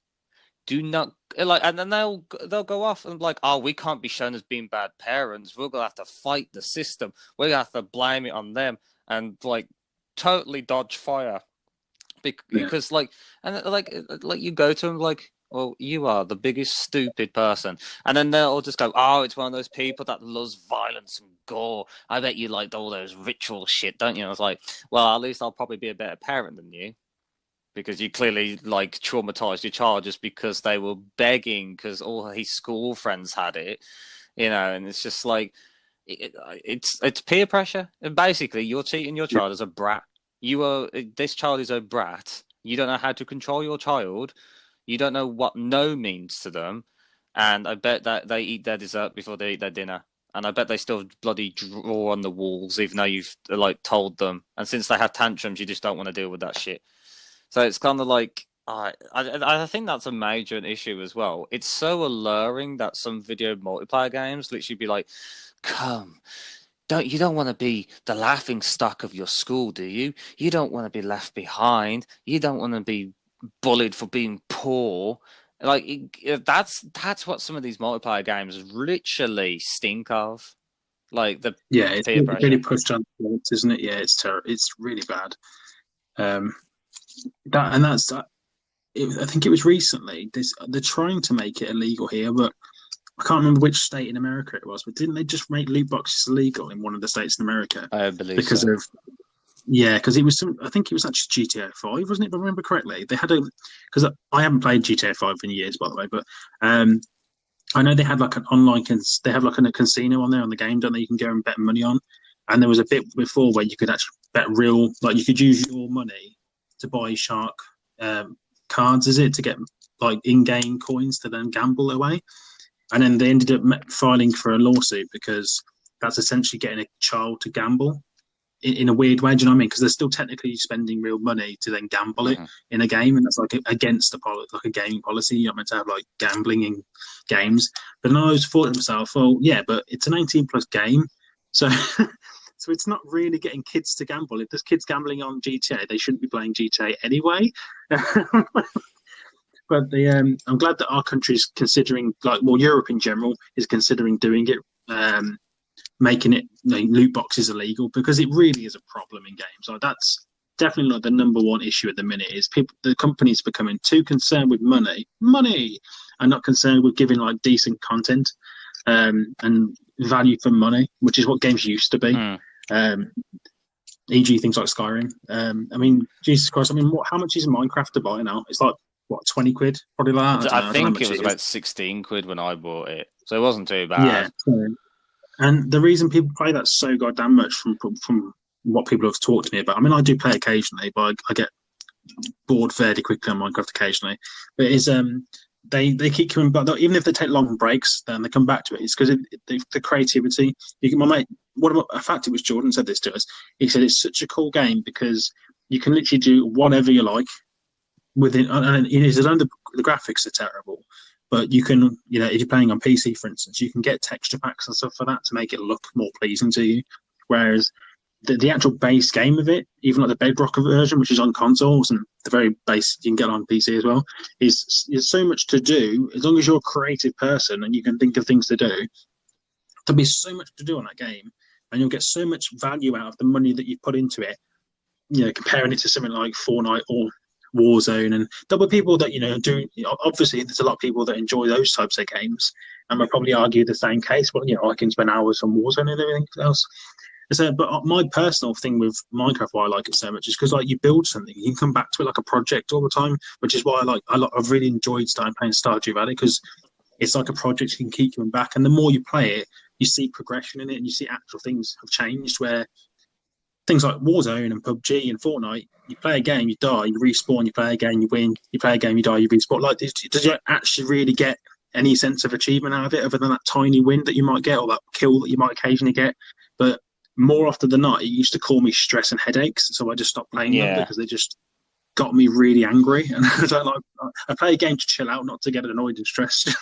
Do not like, and then they'll go off and like, oh, we can't be shown as being bad parents. We're gonna have to fight the system. We're gonna have to blame it on them and like totally dodge fire because like, and like you go to them like, well, you are the biggest stupid person, and then they'll just go, oh, it's one of those people that loves violence and gore. I bet you like all those ritual shit, don't you? And I was like, well, at least I'll probably be a better parent than you. Because you clearly like traumatized your child just because they were begging because all his school friends had it, and it's just like it's peer pressure, and basically you're treating your child as a brat. This child is a brat. You don't know how to control your child. You don't know what no means to them, and I bet that they eat their dessert before they eat their dinner. And I bet they still bloody draw on the walls, even though you've like told them. And since they have tantrums, you just don't want to deal with that shit. So it's kind of like I think that's a major issue as well. It's so alluring that some video multiplayer games literally be like, "Come, you don't want to be the laughing stock of your school, do you? You don't want to be left behind. You don't want to be bullied for being poor." Like that's what some of these multiplayer games literally stink of, like the It's peer pressure. really pushed on, isn't it? Yeah, it's terrible. It's really bad. Um, that and that's I think it was recently. They're trying to make it illegal here, but I can't remember which state in America it was. But didn't they just make loot boxes illegal in one of the states in America I believe because so. of because it was I think it was actually GTA 5, wasn't it? If I remember correctly, they had because I haven't played GTA 5 in years, by the way, but I know they had like an online they have like a casino on there on the game, don't they? You can go and bet money on. And there was a bit before where you could actually bet real, like you could use your money to buy shark cards, is it, to get like in-game coins to then gamble away. And then they ended up filing for a lawsuit because that's essentially getting a child to gamble in a weird way. Do you know what I mean? Because they're still technically spending real money to then gamble it in a game, and that's like against like a gaming policy. You're not meant to have like gambling in games. But then I always thought to myself, well, yeah, but it's an 18 plus game, so so it's not really getting kids to gamble. If there's kids gambling on GTA, they shouldn't be playing GTA anyway. But I'm glad that our country is considering, like, well, Europe in general is considering doing it, making it loot boxes illegal because it really is a problem in games. Like that's definitely like the number one issue at the minute is the companies becoming too concerned with money, and not concerned with giving like decent content and value for money, which is what games used to be. E.g., things like Skyrim. I mean, Jesus Christ! I mean, how much is Minecraft to buy now? It's like what, 20 quid, probably like that. I I don't know how think it much was it is. about 16 quid when I bought it, so it wasn't too Yeah. bad. And the reason people play that so goddamn much from what people have talked to me about. I mean, I do play occasionally, but I get bored fairly quickly on Minecraft occasionally. But it's they keep coming back. Even if they take long breaks, then they come back to it. It's because the creativity. My mate, in fact, it was Jordan said this to us. He said it's such a cool game because you can literally do whatever you like within. And he said, the graphics are terrible, But you can, if you're playing on PC, for instance, you can get texture packs and stuff for that to make it look more pleasing to you. Whereas the actual base game of it, even like the Bedrock version, which is on consoles and the very base you can get on PC as well, is so much to do. As long as you're a creative person and you can think of things to do, there'll be so much to do on that game, and you'll get so much value out of the money that you put into it. Comparing it to something like Fortnite or Warzone, and there'll be people that do. Obviously, there's a lot of people that enjoy those types of games, and will probably argue the same case. Well, I can spend hours on Warzone and everything else. So, but my personal thing with Minecraft, why I like it so much, is because like you build something, you can come back to it like a project all the time, which is why I've really enjoyed starting playing Stardew Valley, because it's like a project you can keep coming back, and the more you play it, you see progression in it, and you see actual things have changed. Where things like Warzone and PUBG and Fortnite, you play a game, you die, you respawn, you play a game, you win, you play a game, you die, you respawn. Like, does you actually really get any sense of achievement out of it, other than that tiny win that you might get, or that kill that you might occasionally get? But more often than not, it used to cause me stress and headaches, so I just stopped playing them Yeah. because they just got me really angry. And I don't like. I play a game to chill out, not to get annoyed and stressed.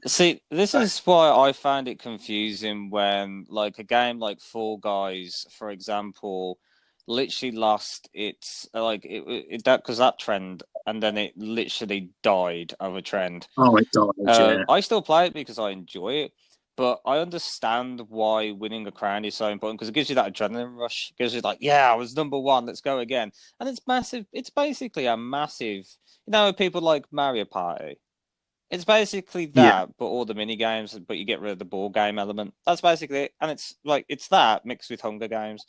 See, this is why I found it confusing when, like, a game like Fall Guys, for example, literally lost its that because that trend, and then it literally died of a trend. Oh, it died. Yeah, I still play it because I enjoy it, but I understand why winning a crown is so important because it gives you that adrenaline rush. It gives you like, yeah, I was number one, let's go again, and it's massive. It's basically a massive, people like Mario Party. It's basically yeah. that, but all the mini games, but you get rid of the board game element. That's basically it, and it's that mixed with Hunger Games,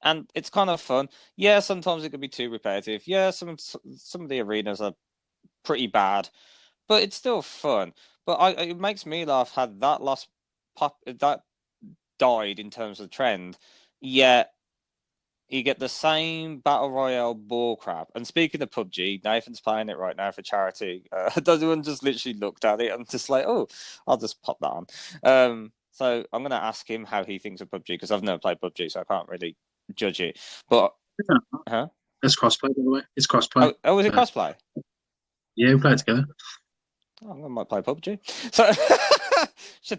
and it's kind of fun. Yeah, sometimes it can be too repetitive. Yeah, some of the arenas are pretty bad, but it's still fun. But it makes me laugh how that lost pop that died in terms of trend. Yet you get the same battle royale bull crap. And speaking of PUBG, Nathan's playing it right now for charity. Everyone just literally looked at it and just like, oh, I'll just pop that on. So I'm gonna ask him how he thinks of PUBG because I've never played PUBG, so I can't really judge it. But huh? It's crossplay, by the way. It's crossplay. Oh, is it crossplay? Yeah, we play it together. Oh, I might play PUBG. So,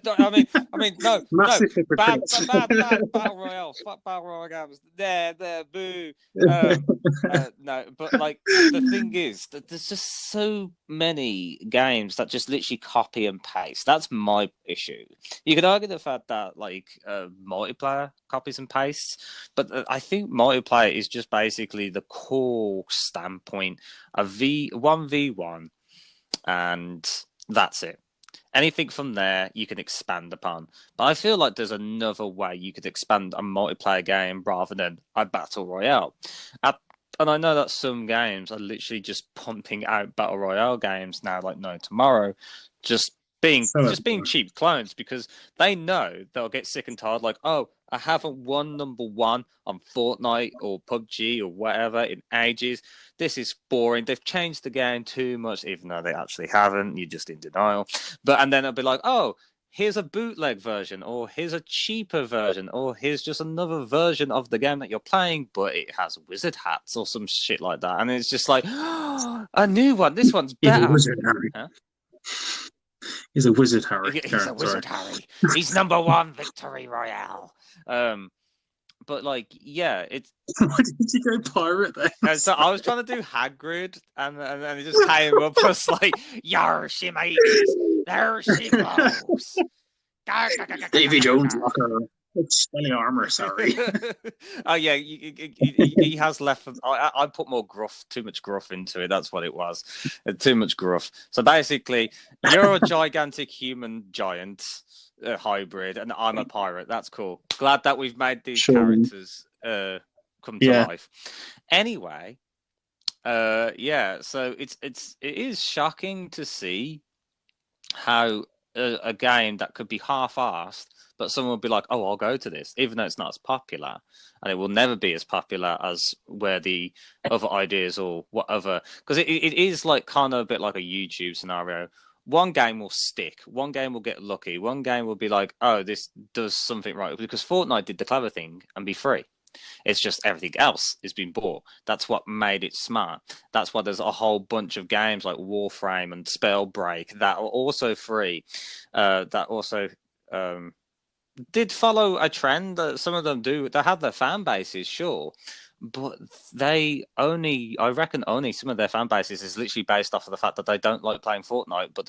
no, Massive bad, hypocrites. bad battle royale. Fuck battle royale games. There, boo. No, but like the thing is that there's just so many games that just literally copy and paste. That's my issue. You could argue the fact that like multiplayer copies and pastes, but I think multiplayer is just basically the core standpoint of V1v1 and that's it. Anything from there you can expand upon. But I feel like there's another way you could expand a multiplayer game rather than a battle royale. And I know that some games are literally just pumping out battle royale games now, like no tomorrow, just being So, just being cheap clones because they know they'll get sick and tired. Like, oh, I haven't won number one on Fortnite or PUBG or whatever in ages. This is boring. They've changed the game too much, even though they actually haven't. You're just in denial. And then it'll be like, oh, here's a bootleg version, or here's a cheaper version, or here's just another version of the game that you're playing, but it has wizard hats or some shit like that. And it's just like, oh, a new one. This one's he's a better. wizard, Harry. Huh? He's a wizard, Harry. He's a wizard, Harry. He's number one, Victory Royale. But like, yeah, it's. Why did you go pirate then? So I was trying to do Hagrid, and it just came up as like, "Yar, she mateys, there she blows." Davy Jones, locker. Spelling armor, sorry. Oh yeah, he has left. I put more gruff, too much gruff into it. That's what it was, too much gruff. So basically, you're a gigantic human giant hybrid, and I'm a pirate. That's cool. Glad that we've made these characters come to life. Anyway, yeah. So it is shocking to see how a game that could be half-assed, but someone will be like, "Oh, I'll go to this," even though it's not as popular, and it will never be as popular as where the other ideas or whatever. Because it is like kind of a bit like a YouTube scenario. One game will stick. One game will get lucky. One game will be like, "Oh, this does something right," because Fortnite did the clever thing and be free. It's just everything else is being bought. That's what made it smart. That's why there's a whole bunch of games like Warframe and Spellbreak that are also free. That also did follow a trend. Some of them do. They have their fan bases, sure, but I reckon, only some of their fan bases is literally based off of the fact that they don't like playing Fortnite, but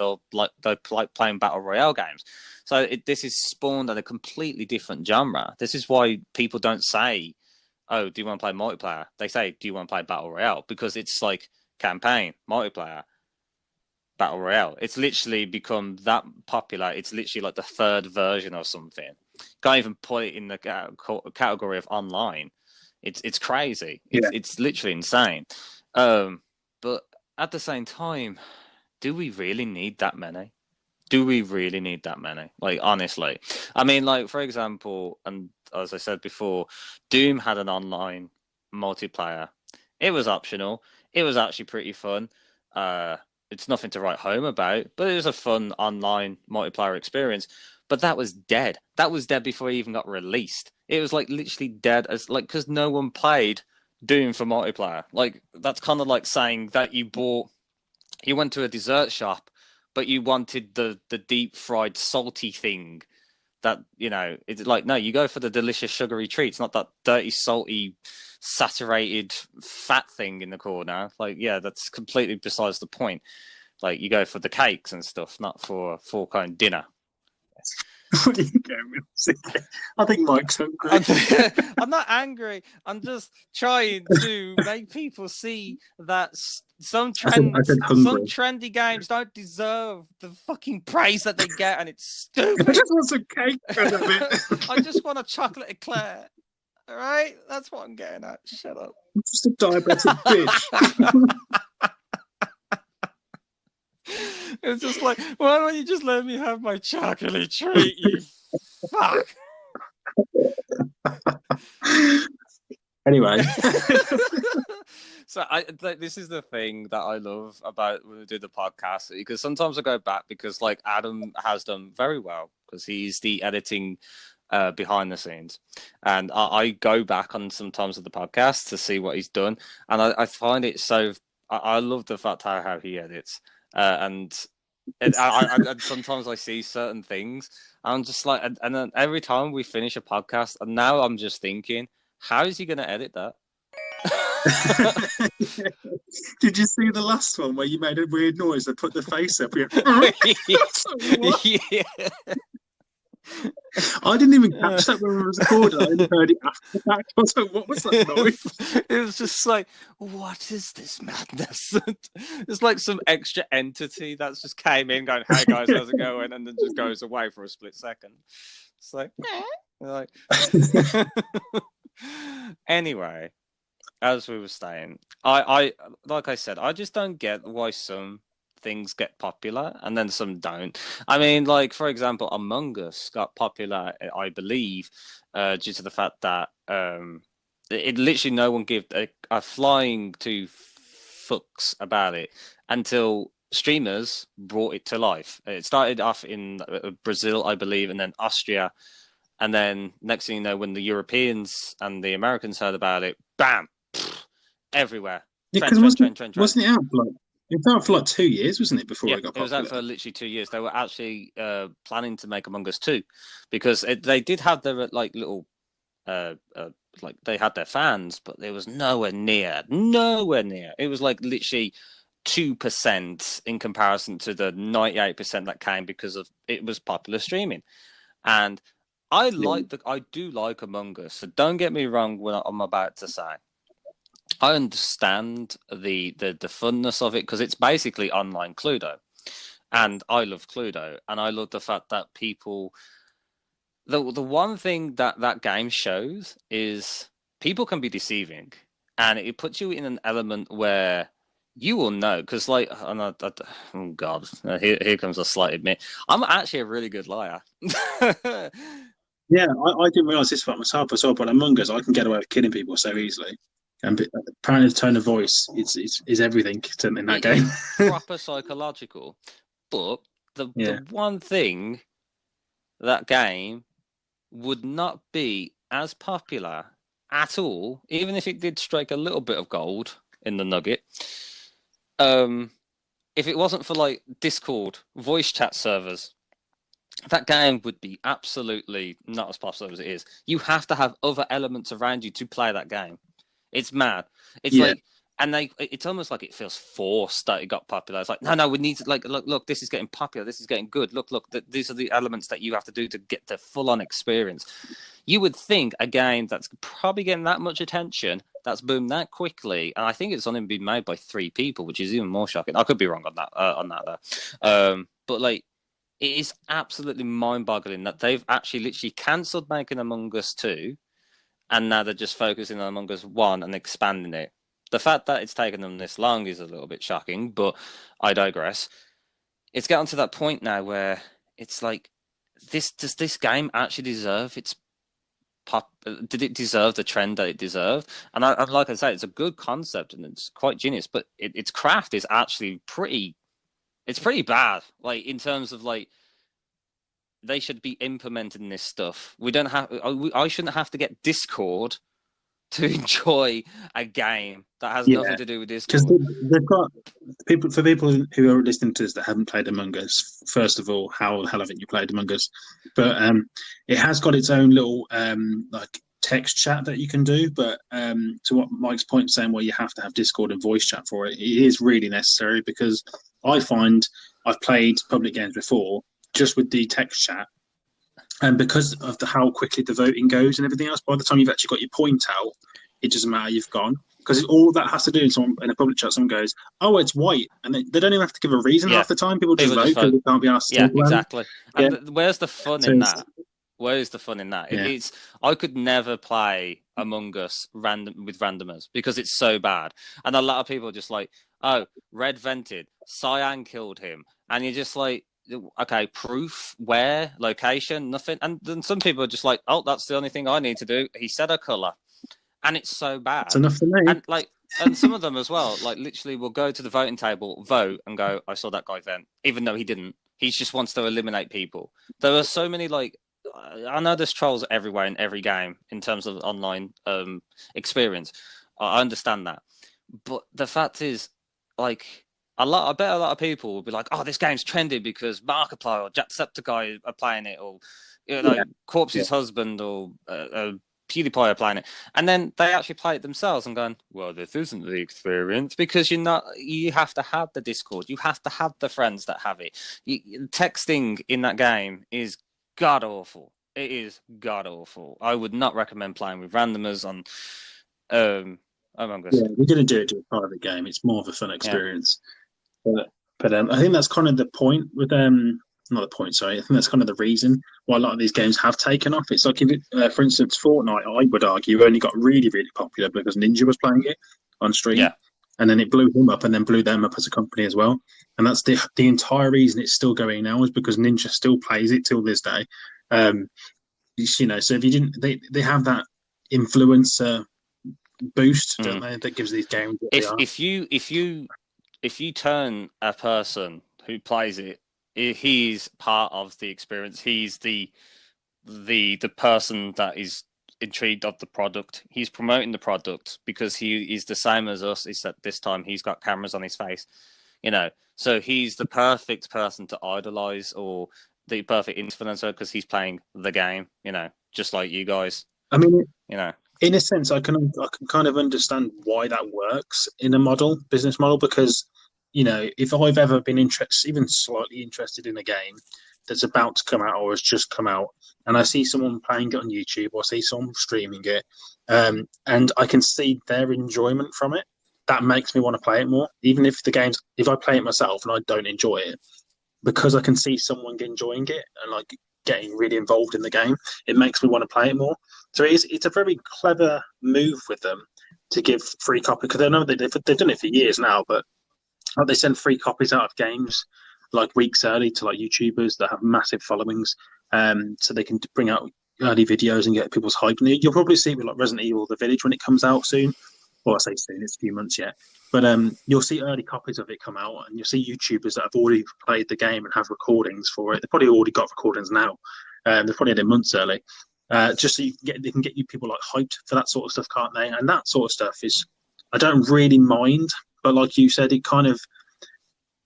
they like playing battle royale games. So this is spawned at a completely different genre. This is why people don't say, "Oh, do you want to play multiplayer?" They say, "Do you want to play battle royale?" Because it's like campaign, multiplayer, battle royale. It's literally become that popular. It's literally like the third version of something. Can't even put it in the category of online. It's crazy. Yeah. It's literally insane. But at the same time, do we really need that many? Do we really need that many? Like, honestly, I mean, like, for example, and as I said before, Doom had an online multiplayer. It was optional. It was actually pretty fun. It's nothing to write home about, but it was a fun online multiplayer experience. But that was dead. That was dead before it even got released. It was like literally dead as like because no one played Doom for multiplayer. Like that's kind of like saying that you went to a dessert shop, but you wanted the deep fried salty thing that it's like, no, you go for the delicious sugary treats, not that dirty salty saturated fat thing in the corner. Like, yeah, that's completely besides the point. Like, you go for the cakes and stuff, not for a full kind dinner. What are you going with? I think Mike's hungry. I'm not angry. I'm just trying to make people see that some Hungry. trendy games don't deserve the fucking praise that they get, and it's I stupid. just want some cake for a bit. I just want a chocolate eclair. All right, that's what I'm getting at. Shut up. I'm just a diabetic bitch. It's just like, why don't you just let me have my chocolate treat, you fuck? Anyway. So this is the thing that I love about when we do the podcast, because sometimes I go back because like Adam has done very well because he's the editing behind the scenes, and I go back on sometimes of the podcast to see what he's done, and I find it so I love the fact how he edits, and sometimes I see certain things. I'm just like, and then every time we finish a podcast, and now I'm just thinking, how is he going to edit that? Did you see the last one where you made a weird noise and put the face up? Yeah. I didn't even catch that when we were recording. I only heard it after the fact. I was like, what was that noise? It was just like, what is this madness? It's like some extra entity that's just came in going, hey guys, how's it going? And then just goes away for a split second. It's like, like... Anyway, as we were saying, I like I said, I just don't get why some things get popular and then some don't. I mean, like for example, Among Us got popular, I believe, due to the fact that it literally no one gave a flying two fucks about it until streamers brought it to life. It started off in Brazil, I believe, and then Austria. And then next thing you know, when the Europeans and the Americans heard about it, bam, everywhere. Yeah, Trend. wasn't it out for like, it was out for like 2 years, wasn't it, before Yeah, it got it was popular? out for literally 2 years. They were actually planning to make Among Us 2 because they did have their like little like they had their fans, but it was nowhere near. It was like literally 2% in comparison to the 98% that came because of it was popular streaming. And I do like Among Us. So don't get me wrong when I'm about to say. I understand the funness of it because it's basically online Cluedo, and I love Cluedo, and I love the fact that people. The one thing that game shows is people can be deceiving, and it puts you in an element where you will know because like oh god, here comes a slight admit. I'm actually a really good liar. Yeah, I didn't realise this about myself as well, but Among Us, I can get away with killing people so easily. And apparently, the tone of voice is everything in that It game. is proper psychological, but the one thing that game would not be as popular at all, even if it did strike a little bit of gold in the nugget, if it wasn't for like Discord voice chat servers, that game would be absolutely not as popular as it is. You have to have other elements around you to play that game. It's mad. It's Yeah, like, and it's almost like it feels forced that it got popular. It's like, no, we need to like, look, this is getting popular. This is getting good. Look, these are the elements that you have to do to get the full-on experience. You would think a game that's probably getting that much attention, that's boomed that quickly, and I think it's only been made by 3 people, which is even more shocking. I could be wrong on that, though. But like, it is absolutely mind-boggling that they've actually literally cancelled making Among Us 2, and now they're just focusing on Among Us 1 and expanding it. The fact that it's taken them this long is a little bit shocking, but I digress. It's gotten to that point now where it's like, does this game actually deserve its pop? Did it deserve the trend that it deserved? And like I said, it's a good concept and it's quite genius, but its craft is actually it's pretty bad. Like, in terms of like, they should be implementing this stuff. We don't have. I shouldn't have to get Discord to enjoy a game that has yeah. nothing to do with Because Discord. they've got people who are listening to us that haven't played Among Us. First of all, how the hell haven't you played Among Us? But it has got its own little like text chat that you can do. But to what Mike's point saying, where you have to have Discord and voice chat for it, it is really necessary because I find I've played public games before just with the text chat. And because of how quickly the voting goes and everything else, by the time you've actually got your point out, it doesn't matter, you've gone. Because all that has to do is in a public chat, someone goes, "Oh, it's white," and they don't even have to give a reason Yeah, half the time. People just people vote just because vote. they can't be asked to Yeah, talk about it. exactly. Yeah, And where's the fun so in that? Where is the fun in that? yeah, It's I could never play Among Us with randomers because it's so bad. And a lot of people are just like, "Oh, red vented, cyan killed him," and you're just like, "Okay, proof, where, location, nothing." And then some people are just like, "Oh, that's the only thing I need to do." He said a color, and it's so it's bad. enough for me. And like, and some of them as well, like literally will go to the voting table, vote, and go, "I saw that guy vent," even though he didn't. He just wants to eliminate people. There are so many like, I know there's trolls everywhere in every game in terms of online experience. I understand that, but the fact is, like, I bet a lot of people will be like, "Oh, this game's trending because Markiplier or Jacksepticeye are playing it, or Yeah, yeah. Corpse's husband or PewDiePie are playing it," and then they actually play it themselves and going, "Well, this isn't the experience because you're not. You have to have the Discord. You have to have the friends that have it. Texting in that game is god awful. It is god awful. I would not recommend playing with randomers on Among Us. Yeah, we didn't do it to a private game. It's more of a fun Yeah, experience. But I think that's kind of the point with not the point. Sorry, I think that's kind of the reason why a lot of these games have taken off. It's like, if it, for instance, Fortnite, I would argue only got really, really popular because Ninja was playing it on stream, yeah. and then it blew him up, and then blew them up as a company as well. And that's the entire reason it's still going now, is because Ninja still plays it till this day. Um, so if you didn't, they have that influencer boost, don't Mm. they? That gives these games what they If are. if you if you if you turn a person who plays it, he's part of the experience. He's the person that is intrigued of the product. He's promoting the product because he is the same as us. Is that this time he's got cameras on his face, so he's the perfect person to idolize, or the perfect influencer because he's playing the game. Just like you guys. I mean, You know. in a sense, I can kind of understand why that works in a business model, because if I've ever been interested, even slightly interested in a game that's about to come out or has just come out, and I see someone playing it on YouTube or see someone streaming it, and I can see their enjoyment from it, that makes me want to play it more, even if I play it myself and I don't enjoy it, because I can see someone enjoying it and like getting really involved in the game, it makes me want to play it more. So it's a very clever move with them to give free copy, because I know they've done it for years now, but like, they send free copies out of games like weeks early to like YouTubers that have massive followings, so they can bring out early videos and get people's hype. And you'll probably see it with like Resident Evil: The Village when it comes out soon. Well, I say soon; it's a few months yet. But you'll see early copies of it come out, and you'll see YouTubers that have already played the game and have recordings for it. They've probably already got recordings now. They've probably had it months early, just so they can get you people like hyped for that sort of stuff, can't they? And that sort of stuff is, I don't really mind, but like you said, it kind of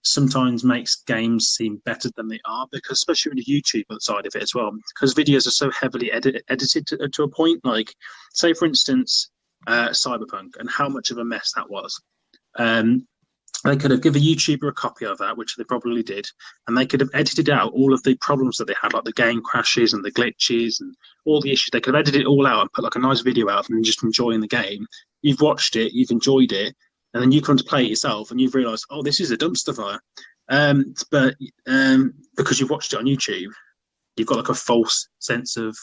sometimes makes games seem better than they are, because especially with the YouTube side of it as well, because videos are so heavily edited to a point. Like, say for instance, Cyberpunk and how much of a mess that was. Um, they could have given a YouTuber a copy of that, which they probably did, and they could have edited out all of the problems that they had, like the game crashes and the glitches and all the issues. They could have edited it all out and put like a nice video out of them just enjoying the game. You've watched it, you've enjoyed it, and then you come to play it yourself and you've realised, oh, this is a dumpster fire. But because you've watched it on YouTube, you've got like a false sense of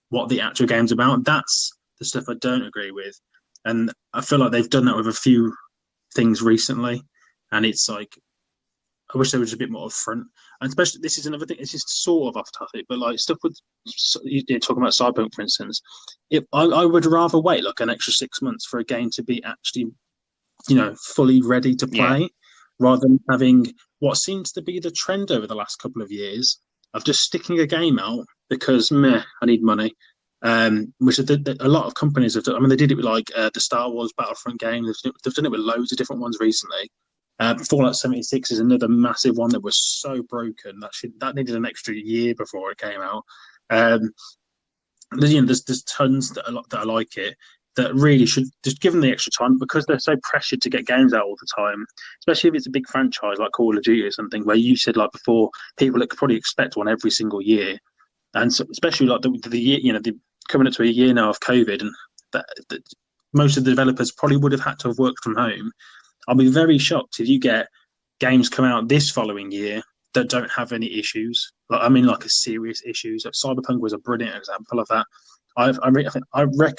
what the actual game's about. That's the stuff I don't agree with. And I feel like they've done that with a few things recently. And it's like, I wish there was a bit more upfront. And especially, this is another thing, it's just sort of off topic, but like stuff with, you're talking about Cyberpunk, for instance. I would rather wait like an extra 6 months for a game to be actually, fully ready to play, rather than having what seems to be the trend over the last couple of years of just sticking a game out because, I need money. Which a lot of companies have done. I mean, they did it with like the Star Wars Battlefront game. They've done it with loads of different ones recently. Fallout 76 is another massive one that was so broken that needed an extra year before it came out. There's tons that I like it, that really should just give them the extra time, because they're so pressured to get games out all the time, especially if it's a big franchise like Call of Duty or something, where you said like before, people that could probably expect one every single year. And so, especially like the year, coming up to a year now of COVID, and that most of the developers probably would have had to have worked from home. I'll be very shocked if you get games come out this following year that don't have any issues. Like a serious issues. Like Cyberpunk was a brilliant example of that. I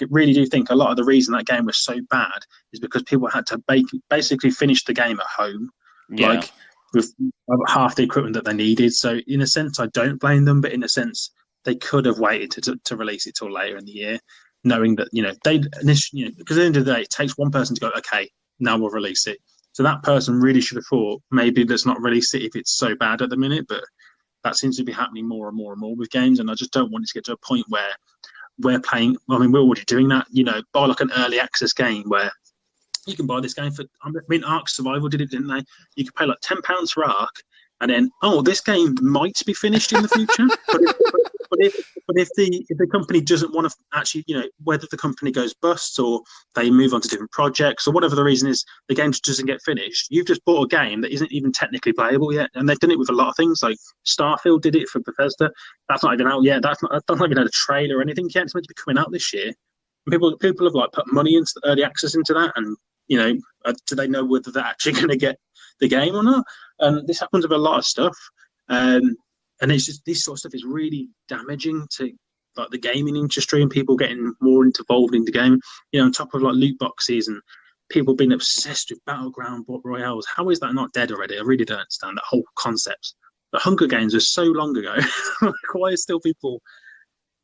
really do think a lot of the reason that game was so bad is because people had to basically finish the game at home, like with half the equipment that they needed. So in a sense, I don't blame them, but in a sense, they could have waited to release it till later in the year, knowing that they initially, because at the end of the day, it takes one person to go, okay, now we'll release it. So that person really should have thought, maybe let's not release it if it's so bad at the minute. But that seems to be happening more and more and more with games, and I just don't want it to get to a point where we're playing. I mean, we're already doing that. Buy like an early access game where you can buy this game for. I mean, Ark Survival did it, didn't they? You could pay like £10 for Ark, and then this game might be finished in the future. But if the company doesn't want to actually, whether the company goes bust or they move on to different projects or whatever the reason is, the game just doesn't get finished. You've just bought a game that isn't even technically playable yet, and they've done it with a lot of things. Like Starfield did it for Bethesda. That's not even out yet. That's not even had a trailer or anything yet. It's meant to be coming out this year. And people have like put money into the early access into that, and do they know whether they're actually going to get the game or not? And this happens with a lot of stuff. And it's just, this sort of stuff is really damaging to like the gaming industry and people getting more involved in the game. On top of like loot boxes and people being obsessed with battleground royales. How is that not dead already? I really don't understand that whole concept. The Hunger Games was so long ago. Why are still people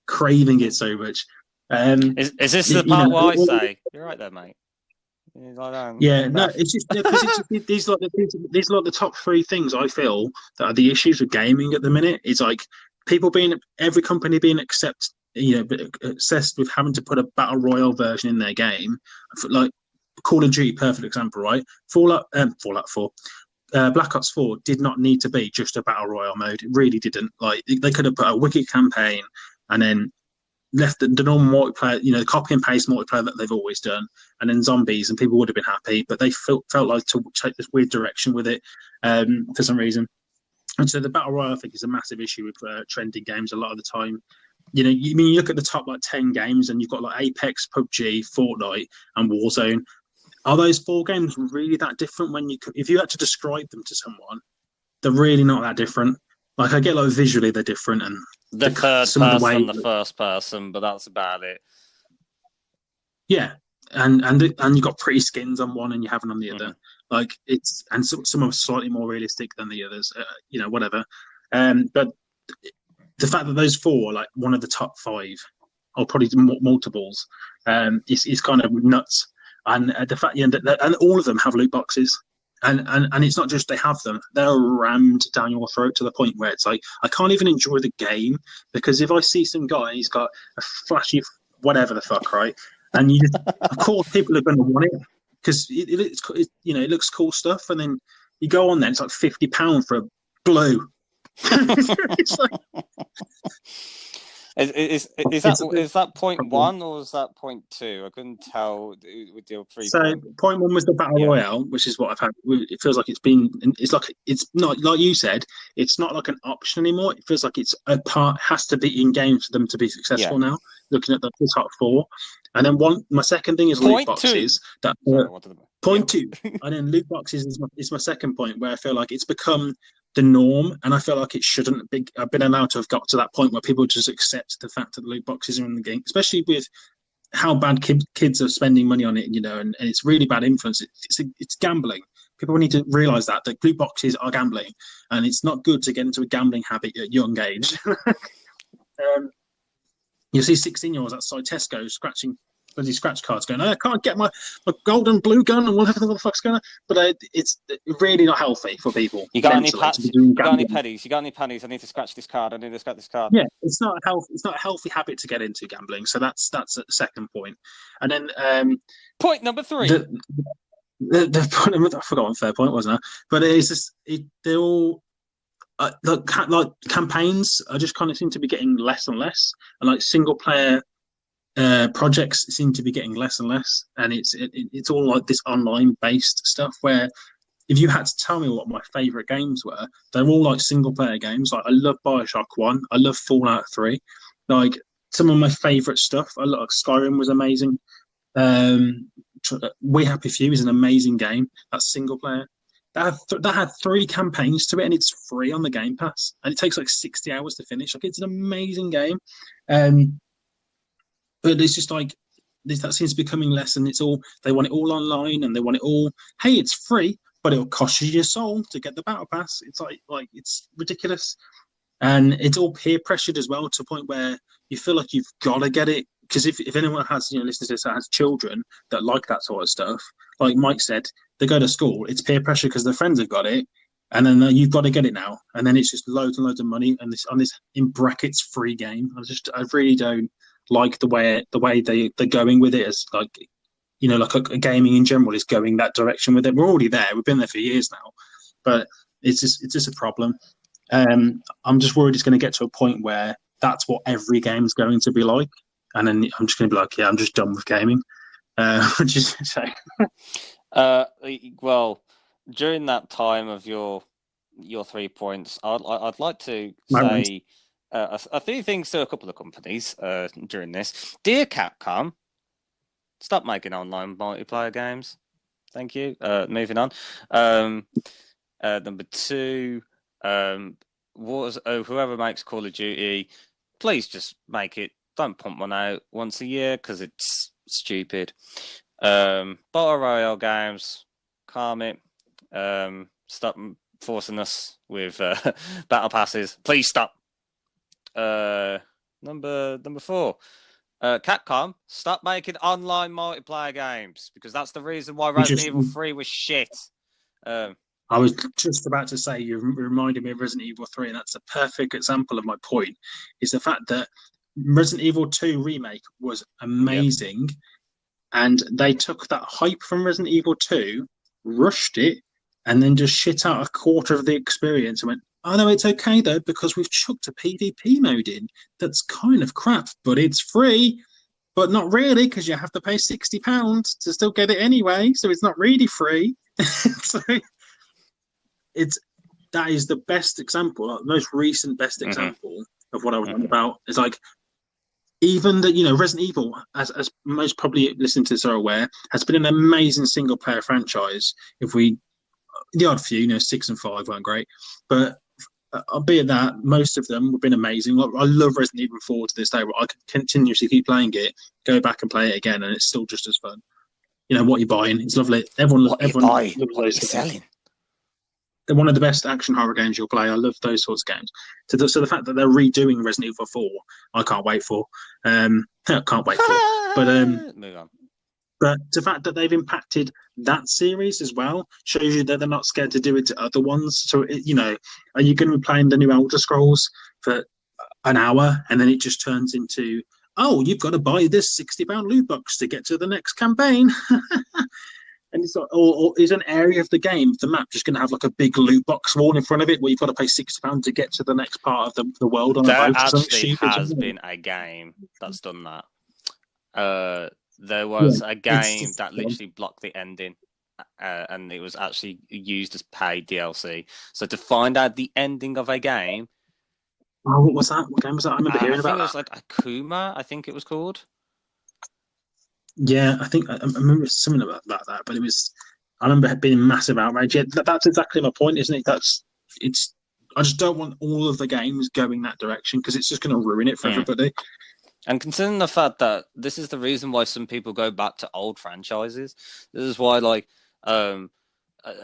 craving it so much? Is this the part where I say you're right there, mate? It's just because these are like the top three things I feel that are the issues with gaming at the minute. It's like every company being obsessed with having to put a battle royale version in their game. Like Call of Duty, perfect example, right? Fallout 4, Black Ops 4 did not need to be just a battle royale mode. It really didn't. Like they could have put a wicked campaign and then left the normal multiplayer, the copy and paste multiplayer that they've always done, and then zombies, and people would have been happy. But they felt like to take this weird direction with it for some reason. And so the battle royale, I think, is a massive issue with trending games a lot of the time. You look at the top like 10 games, and you've got like Apex, PUBG, Fortnite, and Warzone. Are those 4 games really that different? If you had to describe them to someone, they're really not that different. Like I get like visually they're different, and the third person, the first person, but that's about it. Yeah, and you got pretty skins on one, and you haven't on the other. Like some are slightly more realistic than the others. Whatever. But the fact that those 4 are like one of the top 5, or probably multiples, is kind of nuts. And the fact, and all of them have loot boxes. And it's not just they have them; they're rammed down your throat to the point where it's like I can't even enjoy the game because if I see some guy, he's got a flashy whatever the fuck, right? And you just, of course, people are going to want it because it looks cool stuff, and then you go on there, it's like £50 for a blue. It's like, Is that point one or is that point two? I couldn't tell with your 3 so point. point one was the battle royale, which is what I've had. It feels like it's not like you said. It's not like an option anymore. It feels like it's a part has to be in game for them to be successful now. Looking at the top four, and then my second thing is loot boxes. Point two, and then loot boxes is my second point where I feel like it's become the norm, and I feel like it shouldn't be. I've been allowed to have got to that point where people just accept the fact that the loot boxes are in the game, especially with how bad kids are spending money on it, and it's really bad influence. It's gambling. People need to realise that loot boxes are gambling, and it's not good to get into a gambling habit at a young age. You see 16-year-olds outside Tesco scratching bloody scratch cards going, I can't get my golden blue gun and whatever the fuck's going on. But it's really not healthy for people. You got any pennies? You got any pennies? I need to scratch this card. I need to scratch this card. Yeah, it's not a healthy habit to get into gambling. So that's a second point. And then point number 3. The point, I forgot what third point wasn't I? But it's just they're all like campaigns. I just kind of seem to be getting less and less, and like single player projects seem to be getting less and less, and it's all like this online based stuff where if you had to tell me what my favorite games were, they're all like single player games. Like I love Bioshock 1, I love Fallout 3, like some of my favorite stuff. I like Skyrim was amazing. We Happy Few is an amazing game. That's single player. That had 3 campaigns to it, and it's free on the Game Pass, and it takes like 60 hours to finish. Like it's an amazing game. But it's just like that seems to be becoming less, and they want it all online, and they want it all. Hey, it's free, but it'll cost you your soul to get the battle pass. It's like it's ridiculous, and it's all peer pressured as well to a point where you feel like you've got to get it. Because if anyone has listeners to this that has children that like that sort of stuff, like Mike said, they go to school. It's peer pressure because their friends have got it, and then you've got to get it now, and then it's just loads and loads of money, and this on this in brackets free game. I really don't like the way they're going with it, as like like a gaming in general is going that direction with it. We're already there. We've been there for years now, but it's just a problem. I'm just worried it's going to get to a point where that's what every game's going to be like, and then I'm just going to be like, yeah, I'm just done with gaming. Which is well, during that time of your 3 points, I'd like to say a few things to a couple of companies during this. Dear Capcom, stop making online multiplayer games. Thank you. Moving on. Number 2, whoever makes Call of Duty, please just make it. Don't pump one out once a year because it's stupid. Battle Royale games, calm it. Stop forcing us with battle passes. Please stop. Number 4. Capcom, stop making online multiplayer games because that's the reason why Resident Evil 3 was shit. I was just about to say, you reminded me of Resident Evil 3, and that's a perfect example of my point, is the fact that Resident Evil 2 Remake was amazing, and they took that hype from Resident Evil 2, rushed it, and then just shit out a quarter of the experience and went, oh no, it's okay though, because we've chucked a PvP mode in that's kind of crap, but it's free. But not really, because you have to pay £60 to still get it anyway, so it's not really free. So that is the best example, like the most recent best example of what I was on about. It's like, even that, Resident Evil, as most probably listening to this are aware, has been an amazing single player franchise. The odd few, 6 and 5 weren't great, but albeit that, most of them have been amazing. I love Resident Evil 4 to this day, where I can continuously keep playing it, go back and play it again, and it's still just as fun. What you're buying, it's lovely. Everyone loves those selling. They're one of the best action horror games you'll play. I love those sorts of games. So the fact that they're redoing Resident Evil 4, I can't wait for. Can't wait for. But move on. But the fact that they've impacted that series as well shows you that they're not scared to do it to other ones. So, are you going to be playing the new Elder Scrolls for an hour and then it just turns into, oh, you've got to buy this £60 loot box to get to the next campaign? And it's like, or is an area of the game, the map, just going to have like a big loot box wall in front of it where you've got to pay £60 to get to the next part of the world on a There boat or something actually stupid? has been a game that's done that. There Yeah, was a it's game just that literally blocked the ending, and it was actually used as paid DLC. So to find out the ending of a game, oh, what was that? What game was that? I remember I hearing think about it was that. like Akuma, I think it was called. Yeah, I think I remember something about that, but it was. I remember it being massive outrage. Yeah, that's exactly my point, isn't it? It's. I just don't want all of the games going that direction because it's just going to ruin it for Mm. everybody. And considering the fact that this is the reason why some people go back to old franchises, this is why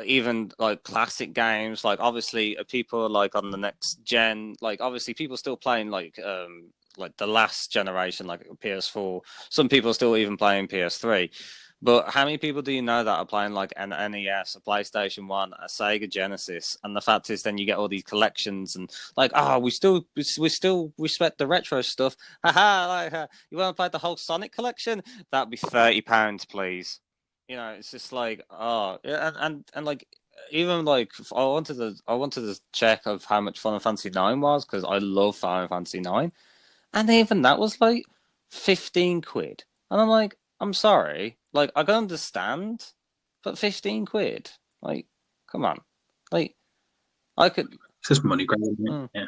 even like classic games, like obviously people like on the next gen, like obviously people still playing like the last generation, like PS4. Some people are still even playing PS3. But how many people do you know that are playing like an NES, a PlayStation 1, a Sega Genesis? And the fact is then you get all these collections and like, we still respect the retro stuff. Haha, like you want to play the whole Sonic collection? That'd be £30, please. It's just like, oh, yeah, and like even like I wanted to check of how much Final Fantasy 9 was because I love Final Fantasy 9, and even that was like 15 quid, and I'm like, I'm sorry, like I can understand, but 15 quid, like, come on, like I could. It's just money grabbing. Mm, Yeah,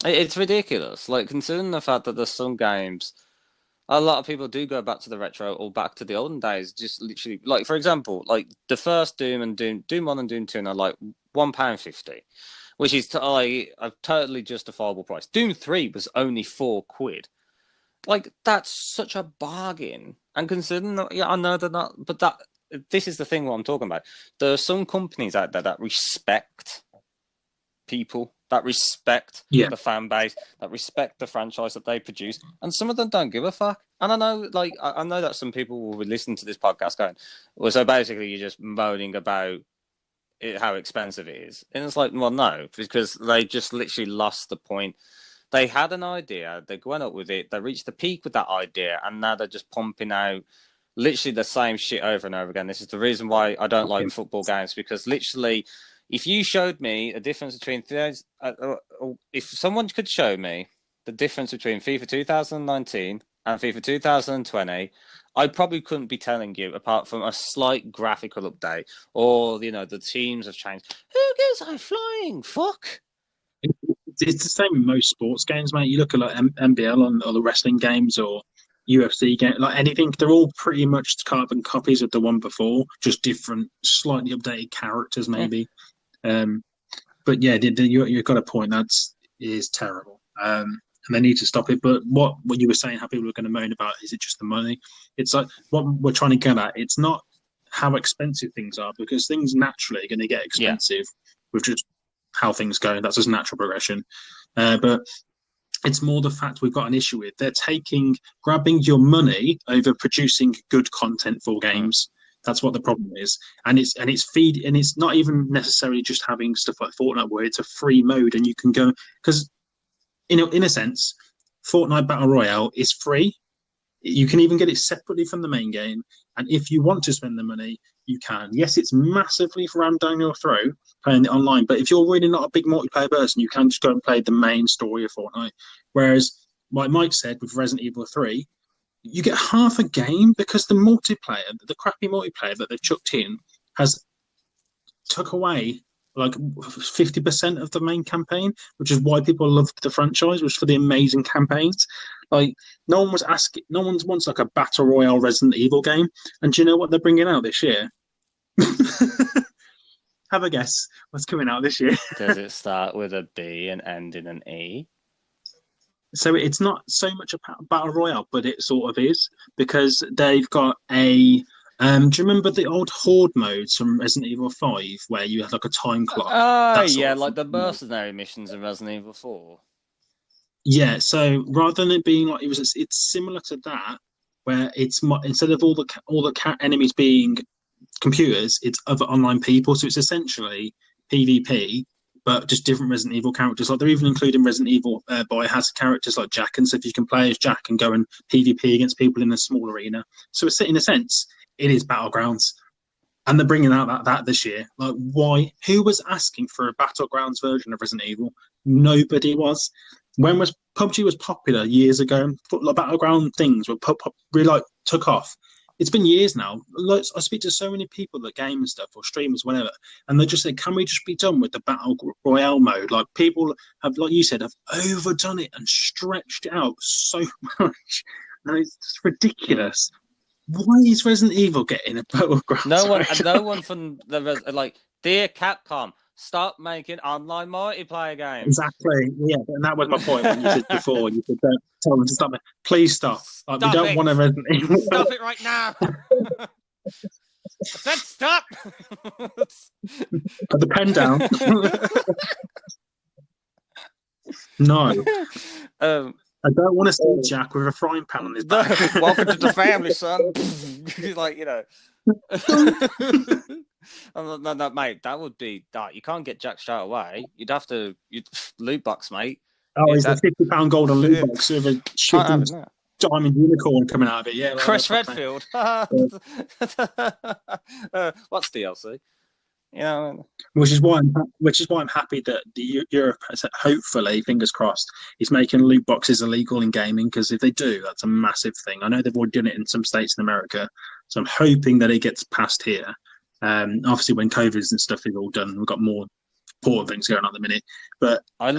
it's ridiculous, like considering the fact that there's some games. A lot of people do go back to the retro or back to the olden days. Just literally, like for example, like the first Doom and Doom 1 and Doom 2 are like £1.50, which is like a totally justifiable price. Doom 3 was only 4 quid. Like that's such a bargain. And considering that, yeah, I know they're not, but this is the thing what I'm talking about. There are some companies out there that respect people, that respect yeah. the fan base, that respect the franchise that they produce, and some of them don't give a fuck. And I know, like, I know that some people will listen to this podcast going, "Well, so basically you're just moaning about how expensive it is," and it's like, well, no, because they just literally lost the point. They had an idea, they went up with it, they reached the peak with that idea, and now they're just pumping out literally the same shit over and over again. This is the reason why I don't like football games, because literally, if you showed me a difference between if someone could show me the difference between FIFA 2019 and FIFA 2020, I probably couldn't be telling you apart from a slight graphical update or the teams have changed. Who gives a flying fuck? It's the same with most sports games, mate. You look at like NBL or the wrestling games or UFC game, like anything, they're all pretty much carbon copies of the one before, just different, slightly updated characters, Yeah. maybe. Um, but yeah, you've got a point. That is terrible. And they need to stop it. But what you were saying, how people are going to moan about, is it just the money? It's like what we're trying to get at. It's not how expensive things are, because things naturally are going to get Yeah. expensive with just how things go. That's just natural progression. But it's more the fact we've got an issue with. They're grabbing your money over producing good content for Mm. games. That's what the problem is, and it's not even necessarily just having stuff like Fortnite where it's a free mode and you can go, because in a sense, Fortnite Battle Royale is free. You can even get it separately from the main game, and if you want to spend the money, you can. Yes, it's massively rammed down your throat playing it online, but if you're really not a big multiplayer person, you can just go and play the main story of Fortnite. Whereas, like Mike said with Resident Evil 3, you get half a game because the crappy multiplayer that they've chucked in, has took away like 50% of the main campaign, which is why people loved the franchise, was for the amazing campaigns. Like, no one wants like a battle royale Resident Evil game. And do you know what they're bringing out this year? Have a guess what's coming out this year. Does it start with a B and end in an E? So it's not so much a battle royale, but it sort of is, because they've got a. Do you remember the old horde modes from Resident Evil 5 where you had like a time clock? Oh, That yeah, sort of like the mode. mercenary missions in Resident Evil 4. Yeah, so rather than it being like it's similar to that, where instead of all the enemies being computers, it's other online people. So it's essentially PvP, but just different Resident Evil characters. Like they're even including Resident Evil biohazard characters like Jack, and so if you can play as Jack and go and PvP against people in a small arena. So it's in a sense, it is Battlegrounds. And they're bringing out that this year. Like, why? Who was asking for a Battlegrounds version of Resident Evil? Nobody was. When was PUBG was popular years ago? Like, Battleground things were really like took off. It's been years now. Like, I speak to so many people that game and stuff or streamers, whatever, and they just say, "Can we just be done with the Battle Royale mode?" Like people have, like you said, have overdone it and stretched it out so much, and it's just ridiculous. Why is Resident Evil getting a Battlegrounds? No one from the like, dear Capcom, stop making online multiplayer games. Exactly. Yeah, and that was my point when you said before. You said, "Don't tell them to stop it. Please stop. Like, we don't want a Resident Evil. Stop it right now." I said stop. Put the pen down. No. I don't want to see Jack with a frying pan on his back. Welcome to the family, son. Like, you know. No, mate, that would be that. You can't get Jack straight away. You'd loot box, mate. Oh, he's a £50 golden loot box with a shooting diamond unicorn coming out of it. Yeah, like Chris Redfield. What's DLC? You know, which is why I'm happy that Europe has, hopefully, fingers crossed, is making loot boxes illegal in gaming, because if they do, that's a massive thing. I know they've already done it in some states in America, so I'm hoping that it gets passed here. Obviously, when COVID and stuff is all done, we've got more important things going on at the minute. But I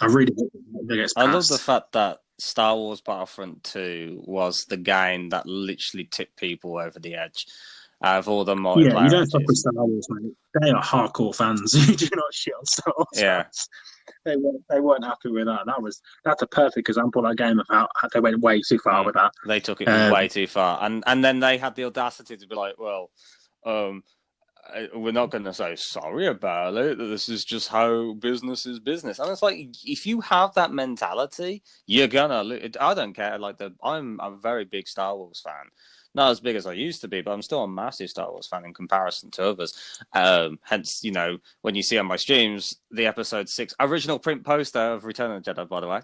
really hope that gets passed. I love the fact that Star Wars Battlefront 2 was the game that literally tipped people over the edge. Out of all the multiplayer. Yeah, you don't fuck with Star Wars, mate. They are hardcore fans who do not shit on Star Wars. Yeah. Fans. They weren't happy with that. That's a perfect example of that game of how they went way too far with that. They took it way too far. And then they had the audacity to be like, well, we're not going to say sorry about it. This is just how business is business. And it's like, if you have that mentality, you're gonna. I don't care. Like I'm a very big Star Wars fan. Not as big as I used to be, but I'm still a massive Star Wars fan in comparison to others. Hence, you know, when you see on my streams the Episode 6 original print poster of Return of the Jedi, by the way.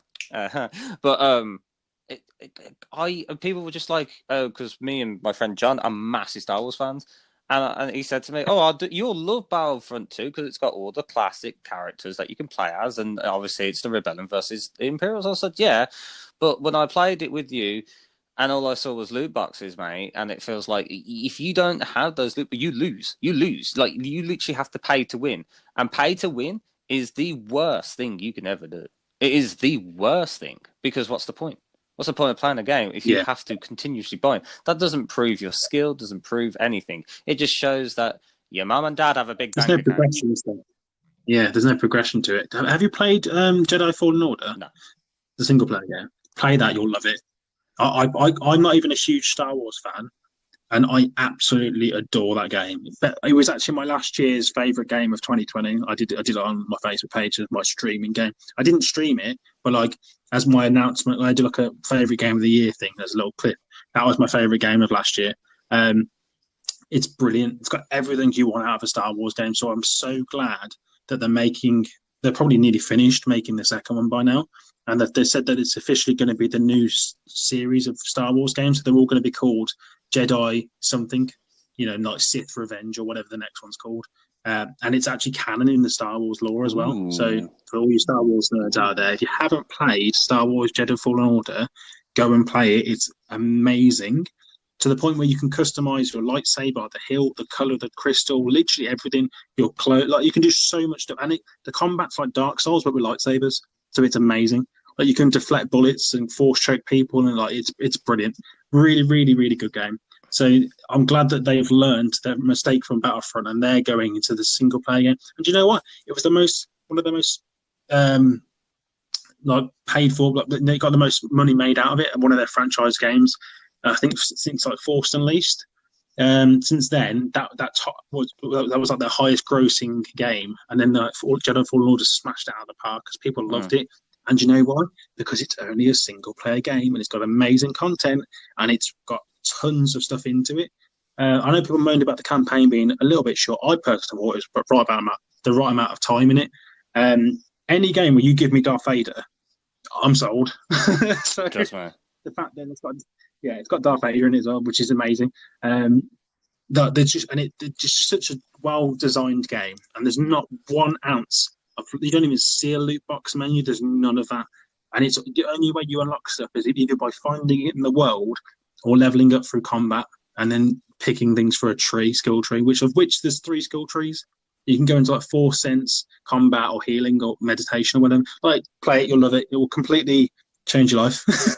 But people were just like, because me and my friend John are massive Star Wars fans. And he said to me, you'll love Battlefront 2 because it's got all the classic characters that you can play as. And obviously it's the Rebellion versus the Imperials. I said, yeah. But when I played it with you, and all I saw was loot boxes, mate, and it feels like if you don't have those loot, you lose. You lose. Like, you literally have to pay to win. And pay to win is the worst thing you can ever do. It is the worst thing, because what's the point? What's the point of playing a game if you have to continuously buy it? That doesn't prove your skill, doesn't prove anything. It just shows that your mum and dad have a big bank account. There's no progression, is there? Yeah, there's no progression to it. Have you played Jedi Fallen Order? No. The single player game. Play that, you'll love it. I'm not even a huge Star Wars fan, and I absolutely adore that game. It was actually my last year's favourite game of 2020. I did it on my Facebook page as my streaming game. I didn't stream it, but like as my announcement, I did like a favourite game of the year thing. There's a little clip. That was my favourite game of last year. It's brilliant. It's got everything you want out of a Star Wars game. So I'm so glad that they're probably nearly finished making the second one by now. And that they said that it's officially going to be the new series of Star Wars games. So they're all going to be called Jedi something, like Sith Revenge or whatever the next one's called. And it's actually canon in the Star Wars lore as well. Ooh. So for all you Star Wars nerds out there, if you haven't played Star Wars Jedi Fallen Order, go and play it. It's amazing, to the point where you can customize your lightsaber, the hilt, the color, the crystal, literally everything. Your clothes, like you can do so much stuff. And the combat's like Dark Souls, but with lightsabers. So it's amazing. Like you can deflect bullets and force choke people, and like it's brilliant. Really, really, really good game. So I'm glad that they've learned their mistake from Battlefront, and they're going into the single player game. And do you know what? It was one of the most paid for. Like, they got the most money made out of it. One of their franchise games, I think, since like Force Unleashed. Since then, that was like their highest grossing game, and then Jedi Fallen Order smashed it out of the park because people loved it. And you know why? Because it's only a single player game and it's got amazing content and it's got tons of stuff into it. I know people moaned about the campaign being a little bit short. I personally thought it was the right amount of time in it. Any game where you give me Darth Vader, I'm sold. So Trust me. the fact that it's got Darth Vader in it as well, which is amazing. That there's just it's just such a well designed game, and there's not 1 ounce of, you don't even see a loot box menu. There's none of that, and it's the only way you unlock stuff is either by finding it in the world or leveling up through combat, and then picking things for a skill tree, which there's 3 skill trees. You can go into like 4 sense, combat, or healing, or meditation, or whatever. Like, play it, you'll love it. It will completely change your life. That's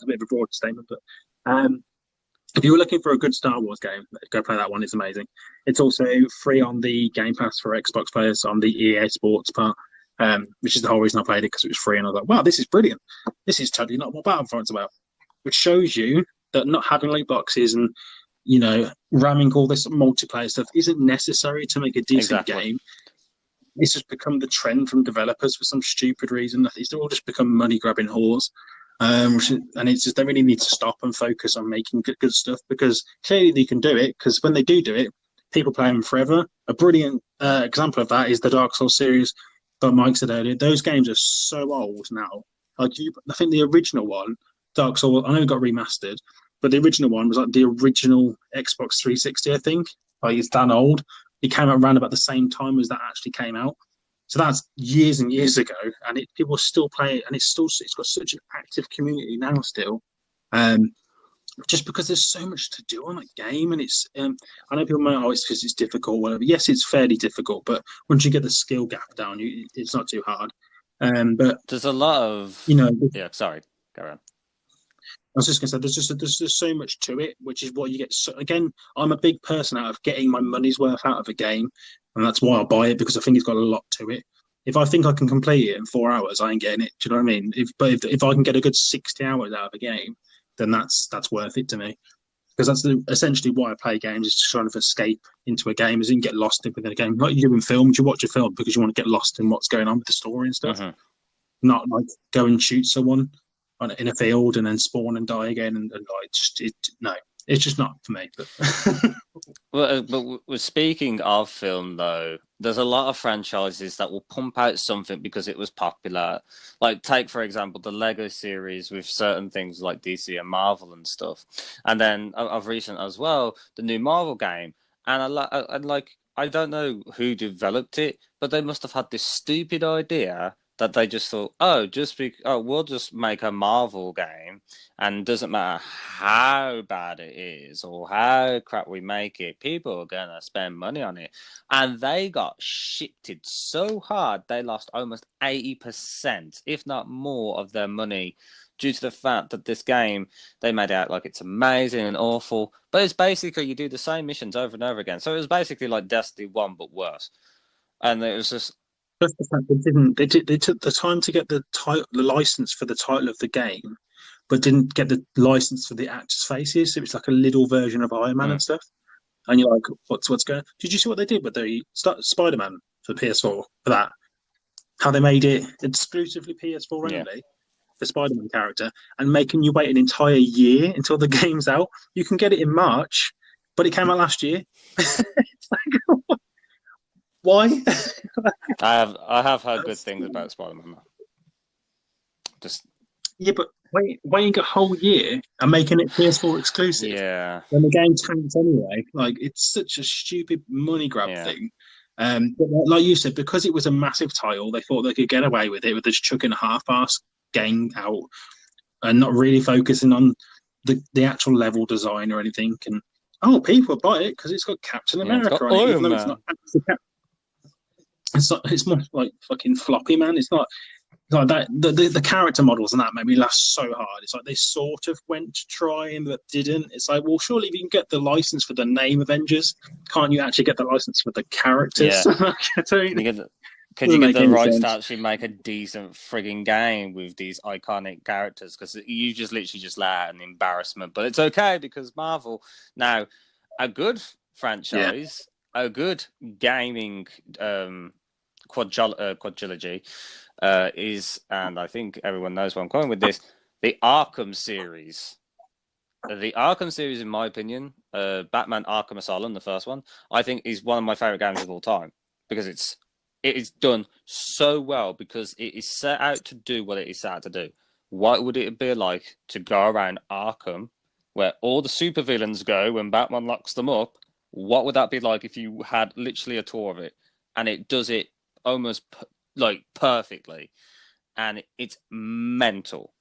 a bit of a broad statement, but if you were looking for a good Star Wars game, go play that one. It's amazing. It's also free on the Game Pass for Xbox players on the EA Sports part, which is the whole reason I played it, because it was free. And I was like, wow, this is brilliant. This is totally not what Battlefront's about, which shows you that not having loot boxes and, ramming all this multiplayer stuff isn't necessary to make a decent game. It's just become the trend from developers for some stupid reason. It's all just become money grabbing whores. And it's just, they really need to stop and focus on making good stuff, because clearly they can do it, because when they do it, people play them forever. A brilliant example of that is the Dark Souls series that Mike said earlier. Those games are so old now. I think the original one, Dark Souls, I know it got remastered, but the original one was like the original Xbox 360, I think. Like, it's that old. It came out around about the same time as that actually came out. So that's years and years ago, and people still play it, and it's got such an active community now still. Just because there's so much to do on that game, and it's I know people might, it's because it's difficult, whatever. Yes, it's fairly difficult, but once you get the skill gap down, it's not too hard. But there's a lot of yeah. Sorry, go on. I was just going to say, there's just so much to it, which is what you get. So, again, I'm a big person out of getting my money's worth out of a game, and that's why I buy it, because I think it's got a lot to it. If I think I can complete it in 4 hours, I ain't getting it. Do you know what I mean? If I can get a good 60 hours out of a game, then that's worth it to me, because that's essentially why I play games, is to try to escape into a game, is you can get lost within a game. Like you do in films, you watch a film because you want to get lost in what's going on with the story and stuff, not like go and shoot someone in a field and then spawn and die again, and like no, it's just not for me. But speaking of film, though, there's a lot of franchises that will pump out something because it was popular. Like, take, for example, the Lego series with certain things like DC and Marvel and stuff. And then, of recent as well, the new Marvel game. And I don't know who developed it, but they must have had this stupid idea that they just thought, we'll just make a Marvel game, and doesn't matter how bad it is or how crap we make it, people are gonna spend money on it. And they got shifted so hard, they lost almost 80%, if not more, of their money, due to the fact that this game, they made out like it's amazing and awful, but it's basically you do the same missions over and over again. So it was basically like Destiny 1, but worse. And it was just, Just the fact they took the time to get the license for the title of the game, but didn't get the license for the actors' faces. So it's like a little version of Iron Man and stuff. And you're like, what's going on? Did you see what they did with the Spider-Man for PS4 for that? How they made it exclusively PS4 only, the Spider-Man character, and making you wait an entire year until the game's out. You can get it in March, but it came out last year. It's like, why? I have heard good things about Spider-Man. But waiting a whole year and making it PS4 exclusive. Yeah. When the game tanks anyway, like, it's such a stupid money grab thing. But like you said, because it was a massive title, they thought they could get away with it with just chucking a half-assed game out and not really focusing on the actual level design or anything. And people buy it because it's got Captain America on it, even though it's not actually Captain. It's more like fucking Floppy Man. It's not like that. The character models and that made me laugh so hard. It's like they sort of went to try but didn't. It's like, well, surely if you can get the license for the name Avengers, can't you actually get the license for the characters? Yeah. Can you get the rights to actually make a decent frigging game with these iconic characters? Because you just literally just let out an embarrassment. But it's okay, because Marvel, now, a good franchise, a good gaming quadrilogy is, and I think everyone knows where I'm going with this, the Arkham series. The Arkham series, in my opinion, Batman Arkham Asylum, the first one, I think is one of my favorite games of all time because it is done so well because it is set out to do what it is set out to do. What would it be like to go around Arkham, where all the supervillains go when Batman locks them up? What would that be like if you had literally a tour of it? And it does it almost like perfectly, and it's mental.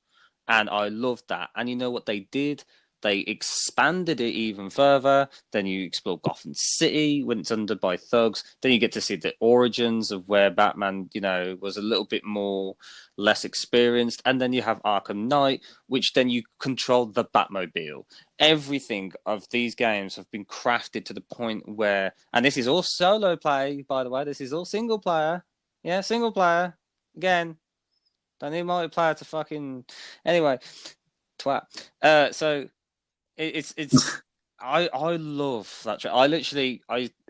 And I loved that. And you know what they did? They expanded it even further. Then you explore Gotham City when it's under by thugs. Then you get to see the origins of where Batman, was a little bit more less experienced. And then you have Arkham Knight, which then you control the Batmobile. Everything of these games have been crafted to the point where, and this is all solo play, by the way. This is all single player. Yeah, single player. Again, don't need multiplayer to fucking... Anyway, twat. So it's I love that.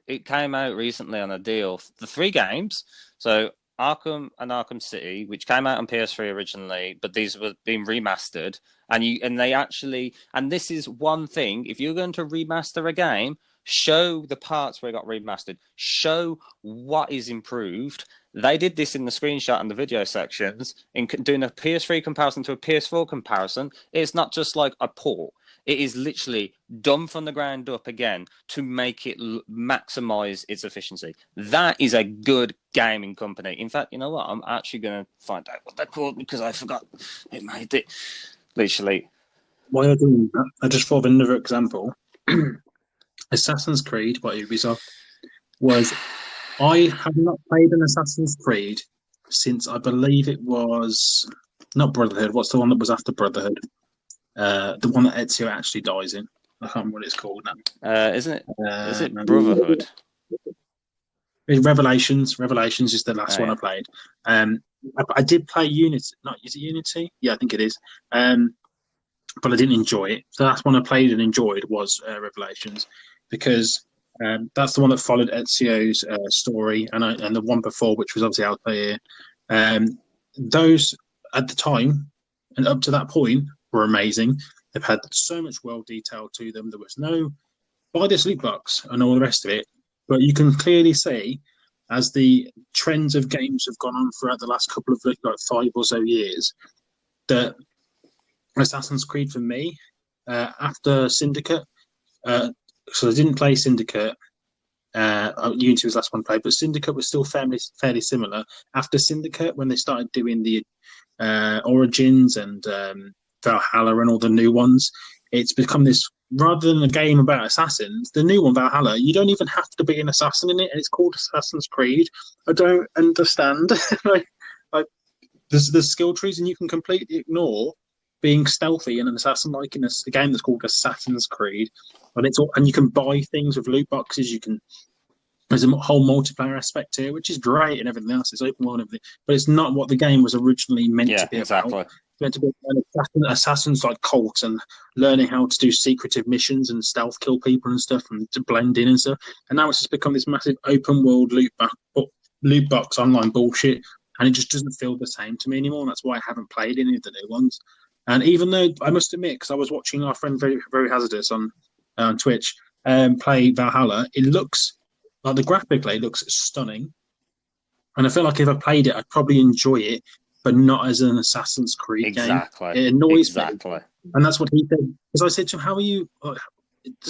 It came out recently on a deal. The 3 games, so Arkham and Arkham City, which came out on PS3 originally, but these were being remastered, and this is one thing. If you're going to remaster a game, show the parts where it got remastered, show what is improved. They did this in the screenshot and the video sections in doing a PS3 comparison to a PS4 comparison. It's not just like a port. It is literally done from the ground up again to make it maximize its efficiency. That is a good gaming company. In fact, you know what? I'm actually going to find out what they're called because I forgot who made it. Literally. While you're doing that, I just thought of another example. Assassin's Creed by Ubisoft was... I have not played an Assassin's Creed since I believe it was not Brotherhood. What's the one that was after Brotherhood? The one that Ezio actually dies in. I can't remember what it's called now. Isn't it? Is it Brotherhood? Revelations. Revelations is the last one I played. I did play Unity. Is it Unity? Yeah, I think it is. But I didn't enjoy it. The last one I played and enjoyed was Revelations because that's the one that followed Ezio's story, and the one before, which was obviously Altair. Those at the time and up to that point were amazing. They've had so much world detail to them. There was no buy this loot box and all the rest of it, but you can clearly see as the trends of games have gone on throughout the last couple of like 5 or so years that Assassin's Creed for me after Syndicate. So I didn't play Syndicate. Unity was the last one I played, but Syndicate was still fairly similar. After Syndicate, when they started doing the Origins and Valhalla and all the new ones, it's become this, rather than a game about assassins, the new one, Valhalla, you don't even have to be an assassin in it, and it's called Assassin's Creed. I don't understand. There's skill trees, and you can completely ignore being stealthy and an assassin, like in a game that's called Assassin's Creed, and you can buy things with loot boxes. There's a whole multiplayer aspect here, which is great, and everything else. It's open world and everything, but it's not what the game was originally meant to be about. It's meant to be an assassin's like cult and learning how to do secretive missions and stealth kill people and stuff and to blend in and stuff. And now it's just become this massive open world loot box online bullshit, and it just doesn't feel the same to me anymore. And that's why I haven't played any of the new ones. And even though I must admit, because I was watching our friend Very, Very Hazardous on Twitch play Valhalla, it looks like graphically it looks stunning. And I feel like if I played it, I'd probably enjoy it, but not as an Assassin's Creed game. It annoys me. And that's what he said. Because I said to him, "How are you?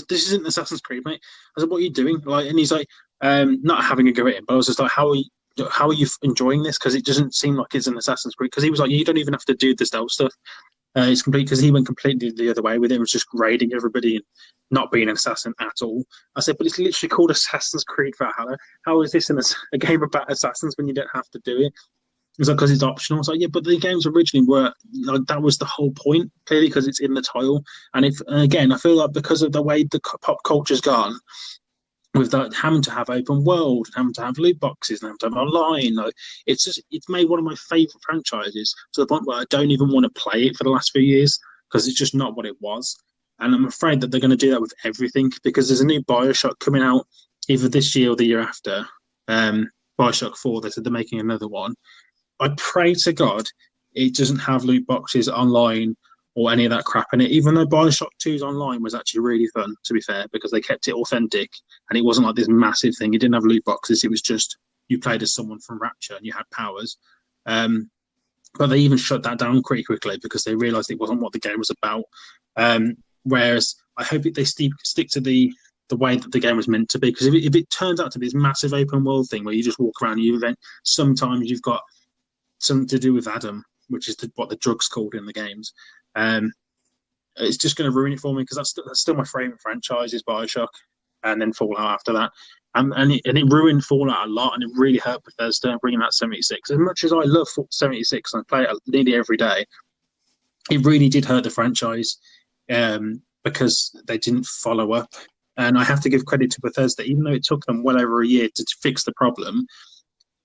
This isn't Assassin's Creed, mate." I said, "What are you doing?" And he's like, not having a go at him, but I was just like, "How are you enjoying this?" Because it doesn't seem like it's an Assassin's Creed. Because he was like, "You don't even have to do the stealth stuff." It's complete, because he went completely the other way with it. It was just raiding everybody and not being an assassin at all. I said, but it's literally called Assassin's Creed Valhalla. How is this a game about assassins when you don't have to do it? It's like, because it's optional. It's like, yeah, but the games originally were like, that was the whole point, clearly, because it's in the title. And again, I feel like because of the way the pop culture's gone, with that having to have open world, having to have loot boxes, and having to have online, it's made one of my favourite franchises to the point where I don't even want to play it for the last few years because it's just not what it was. And I'm afraid that they're going to do that with everything, because there's a new BioShock coming out either this year or the year after. Bioshock 4, they said they're making another one. I pray to God it doesn't have loot boxes online or any of that crap in it. Even though Bioshock 2's online was actually really fun, to be fair, because they kept it authentic and it wasn't like this massive thing. It didn't have loot boxes. It was just you played as someone from Rapture and you had powers. Um, but they even shut that down pretty quickly because they realised it wasn't what the game was about. Whereas I hope they stick to the way that the game was meant to be. Because if it turns out to be this massive open world thing where you just walk around and you event, sometimes you've got something to do with Adam, which is what the drug's called in the games. Um, it's just going to ruin it for me because that's still my favourite franchise is Bioshock, and then Fallout after that. And it ruined Fallout a lot, and it really hurt Bethesda bringing that 76. As much as I love 76 and I play it nearly every day, it really did hurt the franchise because they didn't follow up. And I have to give credit to Bethesda, even though it took them well over a year to fix the problem.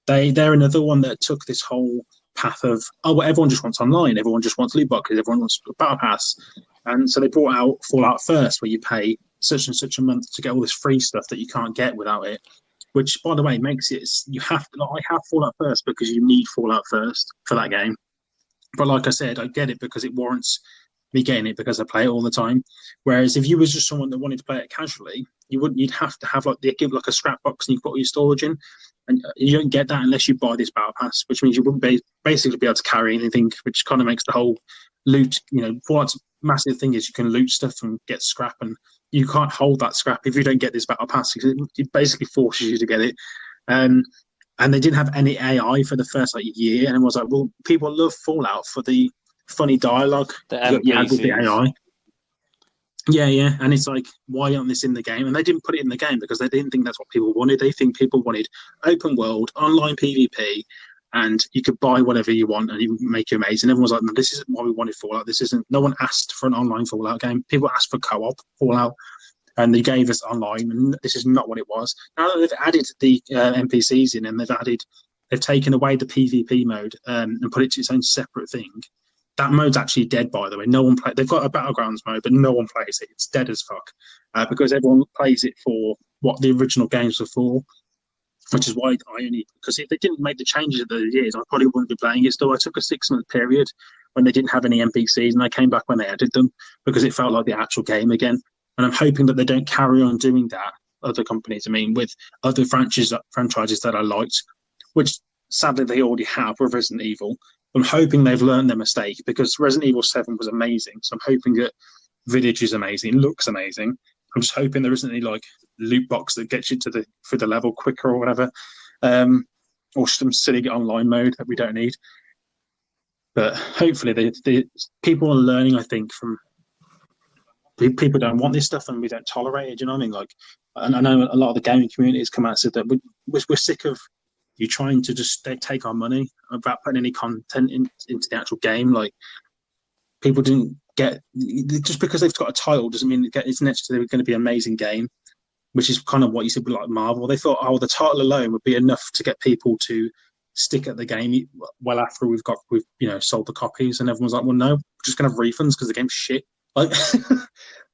They're another one that took this whole path of, oh, well, everyone just wants online, everyone just wants loot boxes, everyone wants a battle pass, and so they brought out Fallout First, where you pay such and such a month to get all this free stuff that you can't get without it. Which, by the way, makes it you have to. Like, I have Fallout First because you need Fallout First for that game. But like I said, I get it because it warrants me getting it because I play it all the time. Whereas if you was just someone that wanted to play it casually, you'd have to have like they give like a scrap box and you've got all your storage in, and you don't get that unless you buy this battle pass, which means you wouldn't basically be able to carry anything, which kind of makes the whole loot. Fallout's massive thing is you can loot stuff and get scrap, and you can't hold that scrap if you don't get this battle pass because it basically forces you to get it. And they didn't have any AI for the first year, and it was like, well, people love Fallout for the funny dialogue The you had with the NPCs. AI. Yeah, and it's like, why aren't this in the game? And they didn't put it in the game because they didn't think that's what people wanted. They think people wanted open world, online PvP, and you could buy whatever you want and it would make you amazing. Everyone was like, no, this isn't what we wanted Fallout. This isn't. No one asked for an online Fallout game. People asked for co-op Fallout, and they gave us online, and this is not what it was. Now that they've added the NPCs in and they've taken away the PvP mode and put it to its own separate thing. That mode's actually dead, by the way. No one play. They've got a battlegrounds mode, but no one plays it. It's dead as fuck because everyone plays it for what the original games were for, which is why I only because if they didn't make the changes of those years, I probably wouldn't be playing it. So I took a 6-month period when they didn't have any NPCs, and I came back when they added them because it felt like the actual game again. And I'm hoping that they don't carry on doing that. Other companies, I mean, with other franchises that I liked, which sadly they already have with Resident Evil. I'm hoping they've learned their mistake because Resident Evil 7 was amazing. So I'm hoping that Village is amazing, looks amazing. I'm just hoping there isn't any loot box that gets you through the level quicker or whatever, or some silly online mode that we don't need. But hopefully, the people are learning. I think from people don't want this stuff and we don't tolerate it. Do you know what I mean? And I know a lot of the gaming community has come out and said that we're sick of you trying to just take our money without putting any content into the actual game. Like people didn't get just because they've got a title doesn't mean it's necessarily going to be an amazing game. Which is kind of what you said with Marvel. They thought, oh, the title alone would be enough to get people to stick at the game. Well, after we've sold the copies, and everyone's like, well, no, we're just gonna have refunds because the game's shit. Like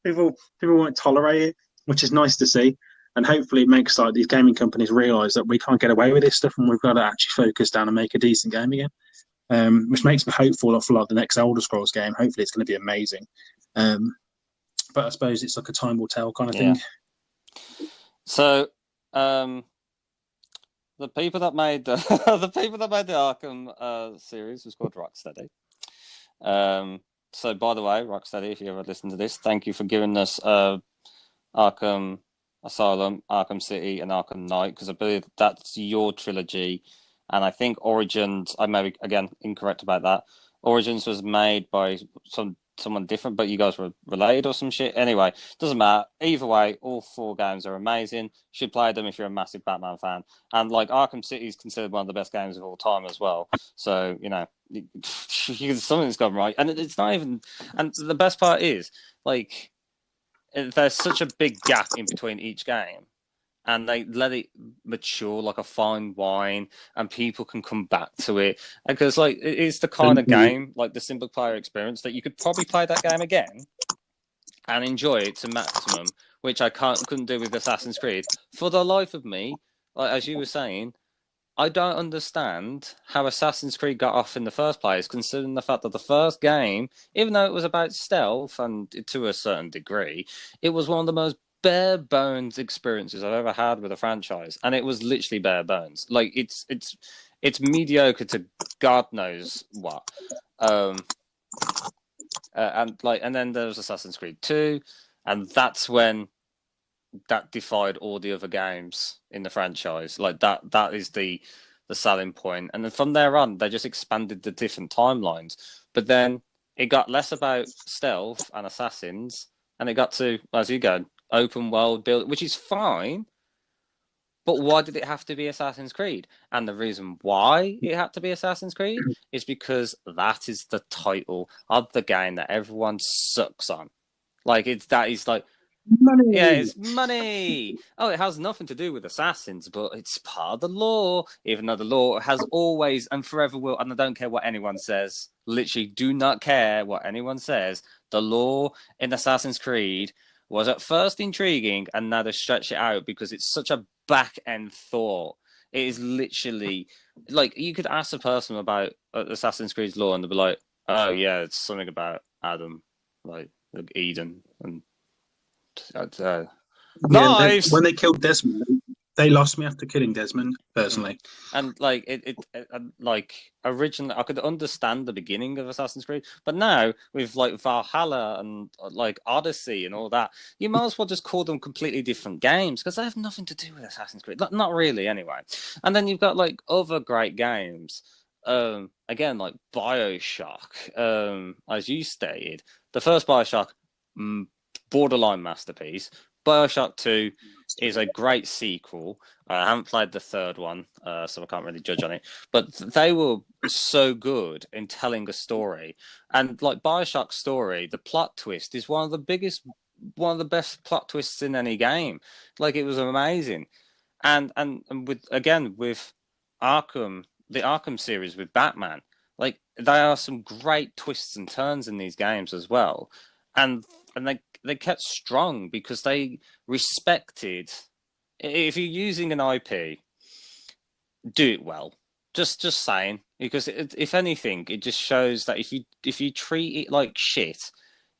people won't tolerate it, which is nice to see. And hopefully, it makes these gaming companies realise that we can't get away with this stuff, and we've got to actually focus down and make a decent game again. Which makes me hopeful for the next Elder Scrolls game. Hopefully, it's going to be amazing. But I suppose it's like a time will tell kind of thing. So, the people that made the Arkham series was called Rocksteady. So, by the way, Rocksteady, if you ever listen to this, thank you for giving us Arkham Asylum, Arkham City, and Arkham Knight, because I believe that's your trilogy. And I think Origins, I may be, again, incorrect about that. Origins was made by someone different, but you guys were related or some shit. Anyway, doesn't matter. Either way, all 4 games are amazing. You should play them if you're a massive Batman fan. And Arkham City is considered one of the best games of all time as well. So, something's gone right. And it's not even. And the best part is, there's such a big gap in between each game. And they let it mature like a fine wine, and people can come back to it because, it's the kind of game, the single player experience, that you could probably play that game again and enjoy it to maximum, which I couldn't do with Assassin's Creed. For the life of me, as you were saying, I don't understand how Assassin's Creed got off in the first place, considering the fact that the first game, even though it was about stealth and to a certain degree, it was one of the most bare bones experiences I've ever had with a franchise, and it was literally bare bones. Like it's mediocre to God knows what. Um, and then there was Assassin's Creed 2, and that's when that defied all the other games in the franchise. Like that is the selling point. And then from there on, they just expanded the different timelines. But then it got less about stealth and assassins, and it got to, as you go, open world build, which is fine. But why did it have to be Assassin's Creed? And the reason why it had to be Assassin's Creed is because that is the title of the game that everyone sucks on. Like that is like, yeah, Money. it's money. Oh, it has nothing to do with assassins, but it's part of the law, even though the law has always and forever will, and I don't care what anyone says, literally do not care what anyone says. The law in Assassin's Creed was at first intriguing, and now they stretch it out because it's such a back end thought. It is literally like you could ask a person about Assassin's Creed's law, and they'll be like, "Oh yeah, it's something about Adam, like Eden and." Yeah, and then Knives. when they killed Desmond, they lost me after killing Desmond, personally. And like like originally, I could understand the beginning of Assassin's Creed, but now with like Valhalla and like Odyssey and all that, you might as well just call them completely different games because they have nothing to do with Assassin's Creed. Not really, anyway. And then you've got like other great games. Again, like Bioshock. As you stated, the first Bioshock, borderline masterpiece. Bioshock 2 is a great sequel. I haven't played the third one, so I can't really judge on it. But they were so good in telling a story. And like Bioshock's story, the plot twist is one of the best plot twists in any game. Like it was amazing. And with again with Arkham, the Arkham series with Batman, like there are some great twists and turns in these games as well. And they kept strong because they respected, if you're using an IP, do it well. Just saying, because if anything, it just shows that if you treat it like shit,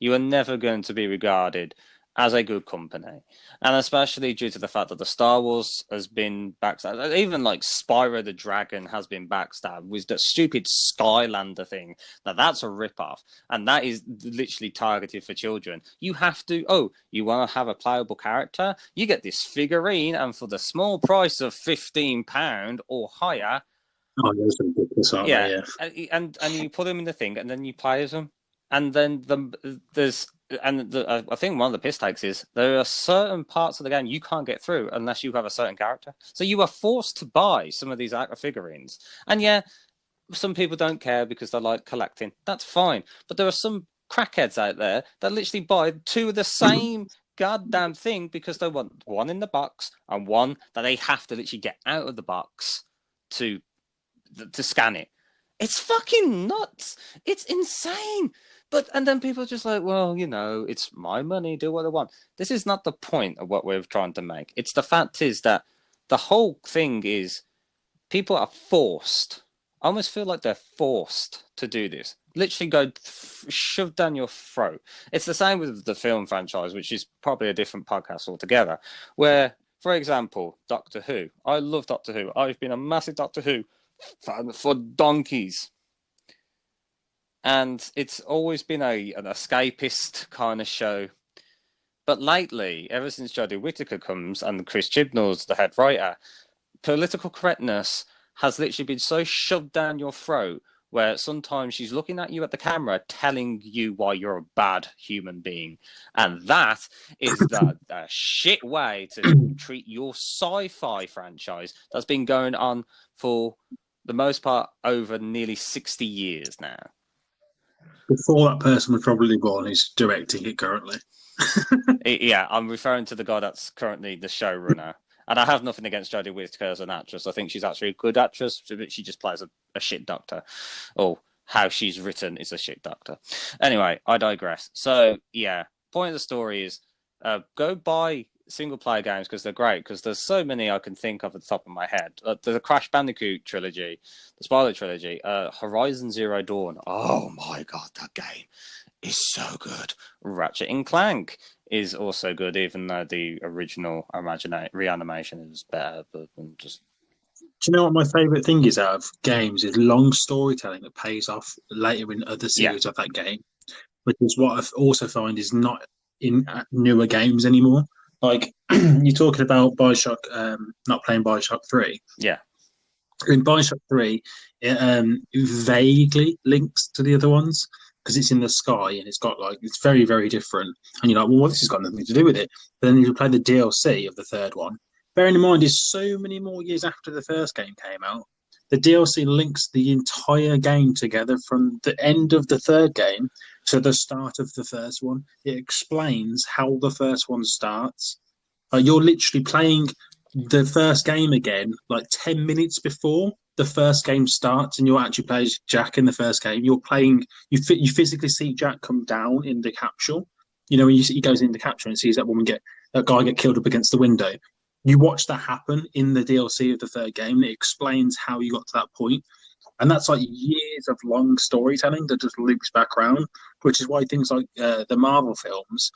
you are never going to be regarded as a good company, and especially due to the fact that the Star Wars has been backstabbed, even like Spyro the Dragon has been backstabbed with that stupid Skylander thing. Now that's a rip-off, and that is literally targeted for children. You have to, oh, you want to have a playable character? You get this figurine, and for the small price of £15 or higher, Oh, those are ridiculous, aren't yeah, they? Yeah. and you put them in the thing, and then you play as them, and then I think one of the piss takes is there are certain parts of the game you can't get through unless you have a certain character. So you are forced to buy some of these figurines, and yeah, some people don't care because they like collecting. That's fine, but there are some crackheads out there that literally buy two of the same goddamn thing because they want one in the box and one that they have to literally get out of the box to scan it. It's fucking nuts. It's insane. But and then people are just like, well, you know, it's my money, do what I want. This is not the point of what we're trying to make. It's the fact is that the whole thing is people are forced. I almost feel like they're forced to do this. Literally go shoved down your throat. It's the same with the film franchise, which is probably a different podcast altogether. Where, for example, Doctor Who. I love Doctor Who. I've been a massive Doctor Who for donkeys. And it's always been an escapist kind of show. But lately, ever since Jodie Whittaker comes and Chris Chibnall's the head writer, political correctness has literally been so shoved down your throat where sometimes she's looking at you at the camera telling you why you're a bad human being. And that is the shit way to treat your sci-fi franchise that's been going on for the most part over nearly 60 years now. Before that person was probably born, who's directing it currently. Yeah, I'm referring to the guy that's currently the showrunner. And I have nothing against Jodie Whittaker as an actress. I think she's actually a good actress, but she just plays a shit doctor. Or how she's written is a shit doctor. Anyway, I digress. So, yeah, point of the story is go buy single player games because they're great. Because there's so many I can think of at the top of my head. The Crash Bandicoot trilogy, the Spyro trilogy, Horizon Zero Dawn. Oh my god, that game is so good. Ratchet and Clank is also good, even though the original reanimation is better. But just Do you know what my favorite thing is out of games is long storytelling that pays off later in other yeah, series of that game, which is what I also find is not in newer games anymore. Like you're talking about Bioshock, not playing Bioshock 3. yeah, In Bioshock 3, it vaguely links to the other ones because it's in the sky and it's got like, it's very, very different. And you're like, well, this has got nothing to do with it. But then you play the DLC of the third one. Bearing in mind, it's so many more years after the first game came out. The DLC links the entire game together from the end of the third game to the start of the first one. It explains how the first one starts. You're literally playing the first game again, like 10 minutes before the first game starts, and you're actually playing Jack in the first game. You're playing, you physically see Jack come down in the capsule. You know, when he goes in the capsule and sees that guy get killed up against the window. You watch that happen in the DLC of the third game. It explains how you got to that point. And that's like years of long storytelling that just loops back around, which is why things like the Marvel films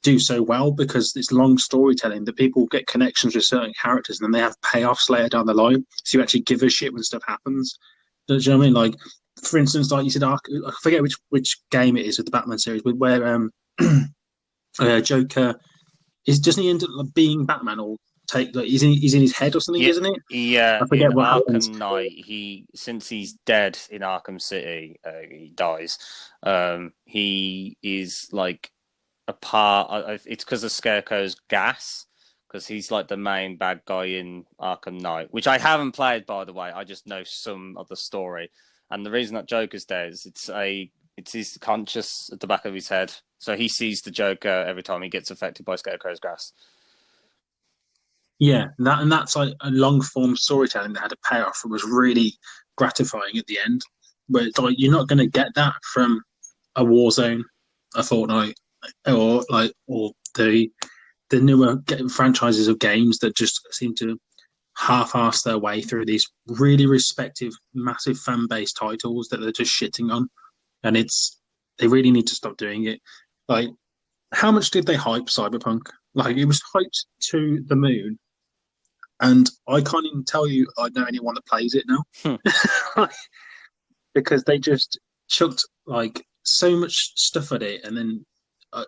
do so well because it's long storytelling that people get connections with certain characters and then they have payoffs later down the line. So you actually give a shit when stuff happens. Do you know what I mean? Like, for instance, like you said, I forget which game it is with the Batman series, but where Joker doesn't he end up being Batman or take like he's in his head or something, yeah, isn't it? yeah. I In forget what happens. Arkham Knight, since he's dead in Arkham City, he dies. He is like a part. It's because of Scarecrow's gas, because he's like the main bad guy in Arkham Knight, which I haven't played, by the way. I just know some of the story, and the reason that Joker's there is it's his conscious at the back of his head, so he sees the Joker every time he gets affected by Scarecrow's gas. Yeah, that's like a long form storytelling that had a payoff. It was really gratifying at the end. But it's like you're not going to get that from a Warzone, a Fortnite, or the newer franchises of games that just seem to half-ass their way through these really respective, massive fan base titles that they're just shitting on, and they really need to stop doing it. Like, how much did they hype Cyberpunk? Like, it was hyped to the moon, and I can't even tell you I know anyone that plays it Hmm. now because they just chucked like so much stuff at it, and then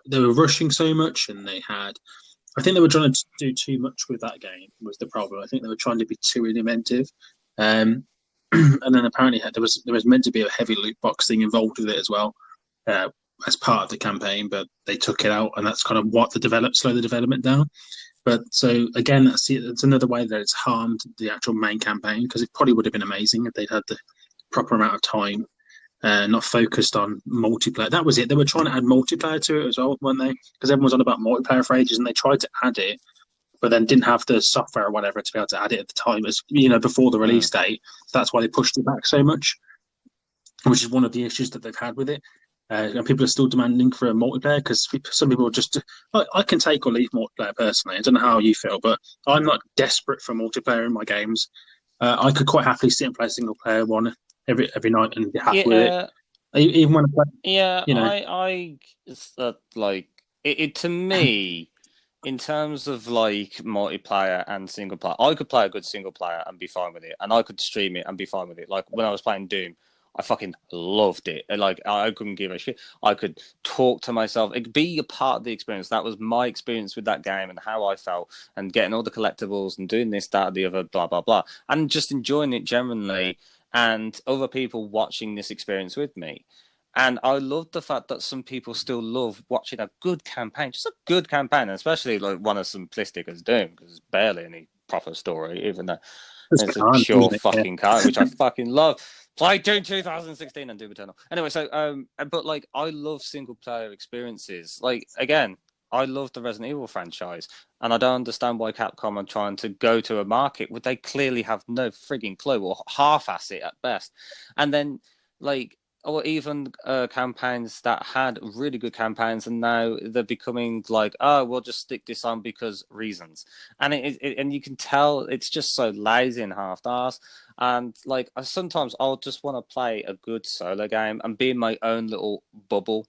they were rushing so much, and they had. I think they were trying to do too much with that game. Was the problem? I think they were trying to be too inventive, and then apparently there was meant to be a heavy loot box thing involved with it as well, uh, as part of the campaign, but they took it out, and that's kind of what slowed the development down. But so again, that's another way that it's harmed the actual main campaign because it probably would have been amazing if they'd had the proper amount of time, not focused on multiplayer. That was it. They were trying to add multiplayer to it as well, weren't they? Because everyone was on about multiplayer for ages, and they tried to add it, but then didn't have the software or whatever to be able to add it at the time, as before the Hmm. release date. So that's why they pushed it back so much, which is one of the issues that they've had with it. And people are still demanding for a multiplayer because some people just. I can take or leave multiplayer personally. I don't know how you feel, but I'm not desperate for multiplayer in my games. I could quite happily sit and play a single player one every night and be happy with it. Yeah, Even when I play, yeah. you know, It's, like it to me. In terms of like multiplayer and single player, I could play a good single player and be fine with it, and I could stream it and be fine with it. Like when I was playing Doom, I fucking loved it. Like I couldn't give a shit. I could talk to myself. It could be a part of the experience. That was my experience with that game and how I felt, and getting all the collectibles and doing this, that, the other, blah blah blah, and just enjoying it generally, and other people watching this experience with me. And I love the fact that some people still love watching a good campaign, just a good campaign, especially like one as simplistic as Doom, because it's barely any proper story, even though it's it's a can't, pure isn't it? Yeah. fucking car, which I fucking love. Play Doom 2016 and Doom Eternal. Anyway, so but like I love single player experiences. Like again, I love the Resident Evil franchise, and I don't understand why Capcom are trying to go to a market where they clearly have no frigging clue or half-ass it at best. And then like or even campaigns that had really good campaigns, and now they're becoming like, oh, we'll just stick this on because reasons, and and you can tell it's just so lazy and half-assed. And like, sometimes I'll just want to play a good solo game and be in my own little bubble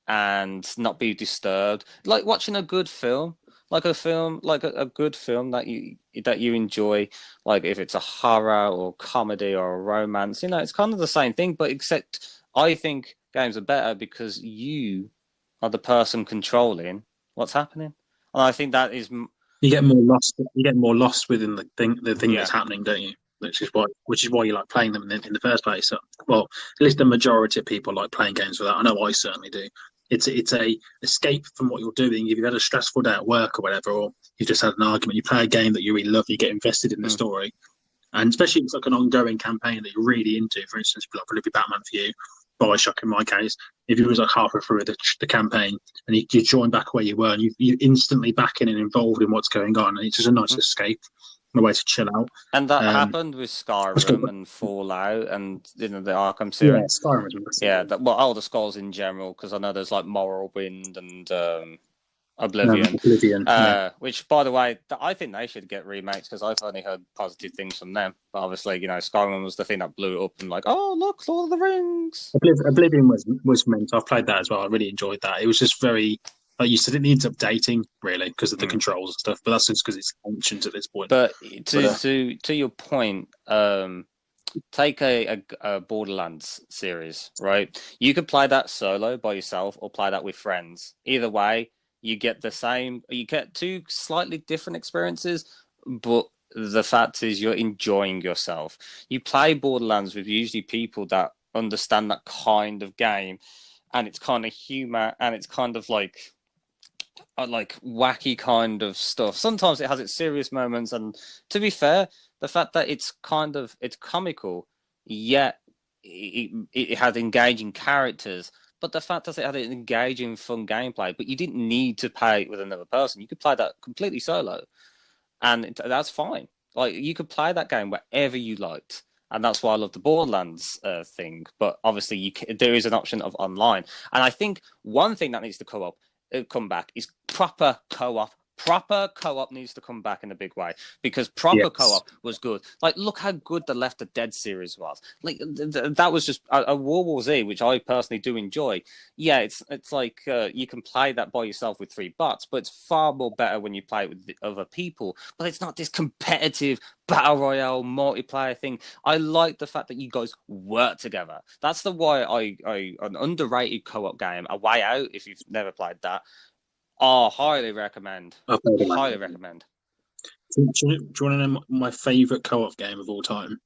and not be disturbed, like watching a good film, like a film, like a good film that you enjoy, like if it's a horror or comedy or a romance, it's kind of the same thing, but except I think games are better because you are the person controlling what's happening, and I think that is, You get more lost. You get more lost within the thing yeah. that's happening, don't you? Which is why you like playing them in the first place. So, well, at least the majority of people like playing games with that. I know I certainly do. It's a escape from what you're doing. If you've had a stressful day at work or whatever, or you've just had an argument, you play a game that you really love, you get invested in the Mm. story, and especially if it's like an ongoing campaign that you're really into. For instance, like would it be Batman for you? Bioshock in my case. If you was like halfway through the campaign and you join back where you were and you instantly back in and involved in what's going on, and it's just a nice Mm. escape, a way to chill out. And that Um, happened with let's go. Skyrim and Fallout and the Arkham Yeah, series. Skyrim was massive. Yeah, well, Elder Scrolls in general, because I know there's like Morrowind and Oblivion, Oblivion. Yeah, which, by the way, I think they should get remakes because I've only heard positive things from them. But obviously, Skyrim was the thing that blew it up and like, oh, look, Lord of the Rings. Oblivion was meant. I've played that as well. I really enjoyed that. It was just very, like you said, it needs updating really because of the Mm. controls and stuff. But that's just because it's ancient at this point. But But to your point, take a Borderlands series, right? You could play that solo by yourself or play that with friends. Either way, you get you get two slightly different experiences, but the fact is you're enjoying yourself. You play Borderlands with usually people that understand that kind of game, and it's kind of humor and it's kind of like wacky kind of stuff. Sometimes it has its serious moments, and to be fair, the fact that it's comical, yet it had engaging characters. But the fact that it had an engaging, fun gameplay, but you didn't need to play it with another person. You could play that completely solo, and that's fine. Like you could play that game wherever you liked, and that's why I love the Borderlands thing. But obviously, there is an option of online, and I think one thing that needs to come back is proper co-op. Proper co-op needs to come back in a big way because proper yes, co-op was good. Like, look how good the Left 4 Dead series was. Like, that was just a World War Z, which I personally do enjoy. Yeah, it's like you can play that by yourself with 3 bots, but it's far more better when you play it with other people. But it's not this competitive battle royale multiplayer thing. I like the fact that you guys work together. That's the why I an underrated co-op game, A Way Out. If you've never played that, oh, highly recommend. I've played Highly it. recommend. Do you want to know my favorite co-op game of all time?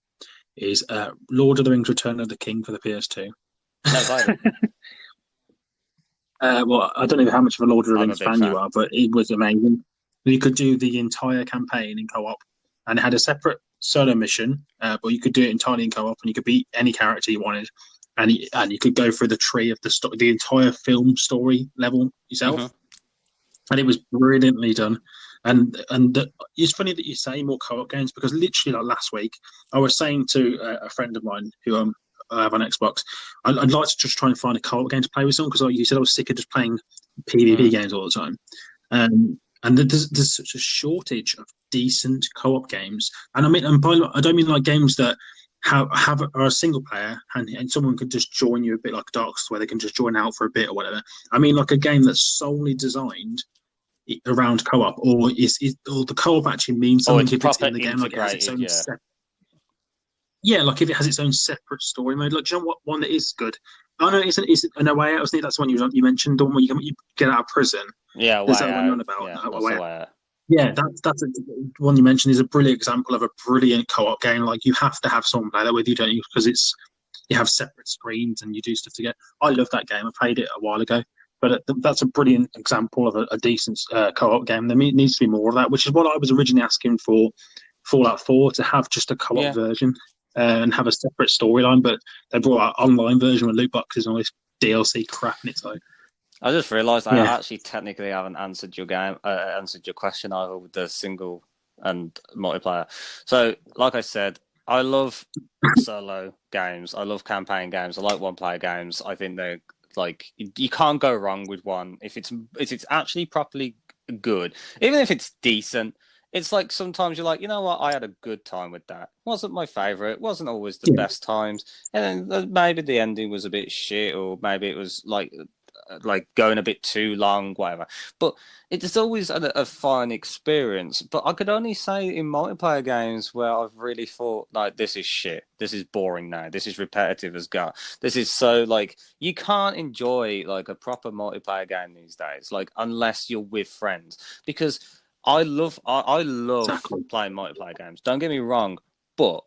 Is Lord of the Rings: Return of the King for the PS2. Never played it. Well, I don't know how much of a Lord of the I'm a Rings big fan you fan. are, but it was amazing. You could do the entire campaign in co-op, and it had a separate solo mission, but you could do it entirely in co-op, and you could beat any character you wanted, and you could go through the tree of the entire film story level yourself, Hmm. and it was brilliantly done. And it's funny that you say more co-op games because literally like last week, I was saying to a friend of mine who I have on Xbox, I'd like to just try and find a co-op game to play with someone because like you said I was sick of just playing PvP Mm. games all the time. And there's such a shortage of decent co-op games. And I mean, I don't mean like games that are a single player and someone could just join you a bit like Dark Souls where they can just join out for a bit or whatever. I mean like a game that's solely designed around co-op, or the co-op actually means Oh, something it's if it's proper in the game, like it has its integrated. own Yeah. yeah, like if it has its own separate story mode. Like, do you know what one that is good? Oh no, isn't a No Way Out? I think that's the one you mentioned, the one where you get out of prison. Yeah. Is Way that the one you're Out. on about? Yeah, A that's Way the Out. way out. Yeah, that's one you mentioned is a brilliant example of a brilliant co-op game. Like you have to have someone play that with you, don't you? Because you have separate screens and you do stuff together. I love that game. I played it a while ago, but that's a brilliant example of a decent co-op game. There needs to be more of that, which is what I was originally asking for Fallout 4 to have just a co-op Yeah. version and have a separate storyline. But they brought out online version with loot boxes and all this DLC crap, and it's like, I just realised I yeah, actually technically haven't answered your question either with the single and multiplayer. So, like I said, I love solo games. I love campaign games. I like one-player games. I think they're like you can't go wrong with one if it's actually properly good, even if it's decent. It's like sometimes you're like, you know what, I had a good time with that. Wasn't my favorite. Wasn't always the Yeah, best times, and then maybe the ending was a bit shit, or maybe it was like going a bit too long, whatever. But it's always a fun experience. But I could only say in multiplayer games where I've really thought like this is shit. This is boring now. This is repetitive as god. This is so like you can't enjoy like a proper multiplayer game these days, like unless you're with friends. Because I love exactly. playing multiplayer games. Don't get me wrong, but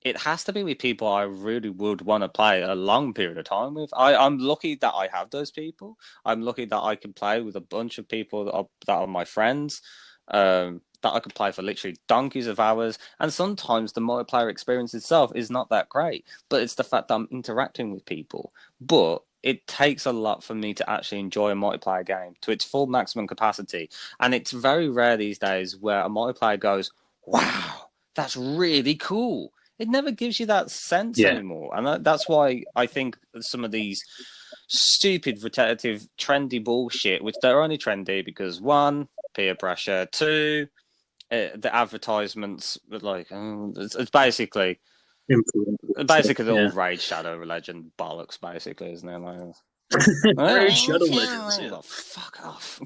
it has to be with people I really would want to play a long period of time with. I'm lucky that I have those people. I'm lucky that I can play with a bunch of people that are my friends, that I can play for literally donkeys of hours. And sometimes the multiplayer experience itself is not that great, but it's the fact that I'm interacting with people. But it takes a lot for me to actually enjoy a multiplayer game to its full maximum capacity. And it's very rare these days where a multiplayer goes, wow, that's really cool. It never gives you that sense Yeah, anymore. And that's why I think some of these stupid, repetitive, trendy bullshit, which they're only trendy because one, peer pressure, two, the advertisements, like, it's influence. basically all Yeah, Raid Shadow Legend bollocks, basically, isn't it? Like, very Shadow Legends. Yeah, well, fuck off.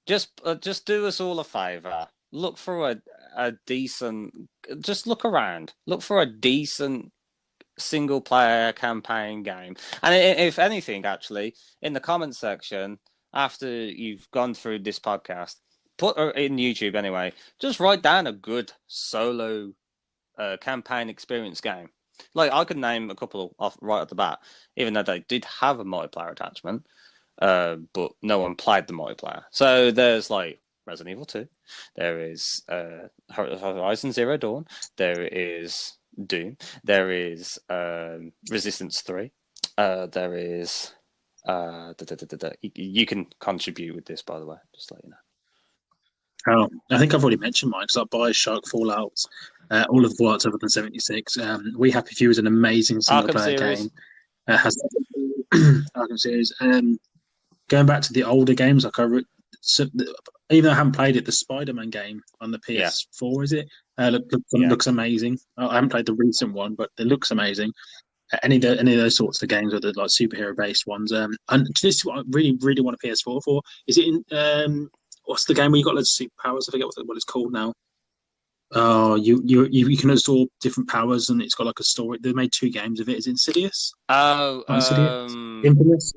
Just do us all a favor. Look for a decent. Just look around. Look for a decent single player campaign game. And if anything, actually, in the comments section after you've gone through this podcast, put or in YouTube anyway. Just write down a good solo campaign experience game. Like I could name a couple off right at the bat, even though they did have a multiplayer attachment, but no one played the multiplayer. So there's like Resident Evil 2, there is Horizon Zero Dawn, there is Doom, there is Resistance 3, there is. You can contribute with this, by the way, just let you know. oh, I think I've already mentioned mine because I Bioshock, Fallout, all of the Fallout's other than 76. We Happy Few is an amazing single Arkham player series, game. Has Arkham series. Going back to the older games, so, even though I haven't played it, the Spider-Man game on the yeah, PS4 is it? yeah. Looks amazing. I haven't played the recent one, but it looks amazing. Any of those sorts of games, or the like superhero based ones. And this is what I really want a PS4 for. Is it in what's the game where you got loads of superpowers? I forget what it's called now. Oh, you can absorb different powers, and it's got like a story. They made two games of it. Is it Insidious? Oh, Not Insidious.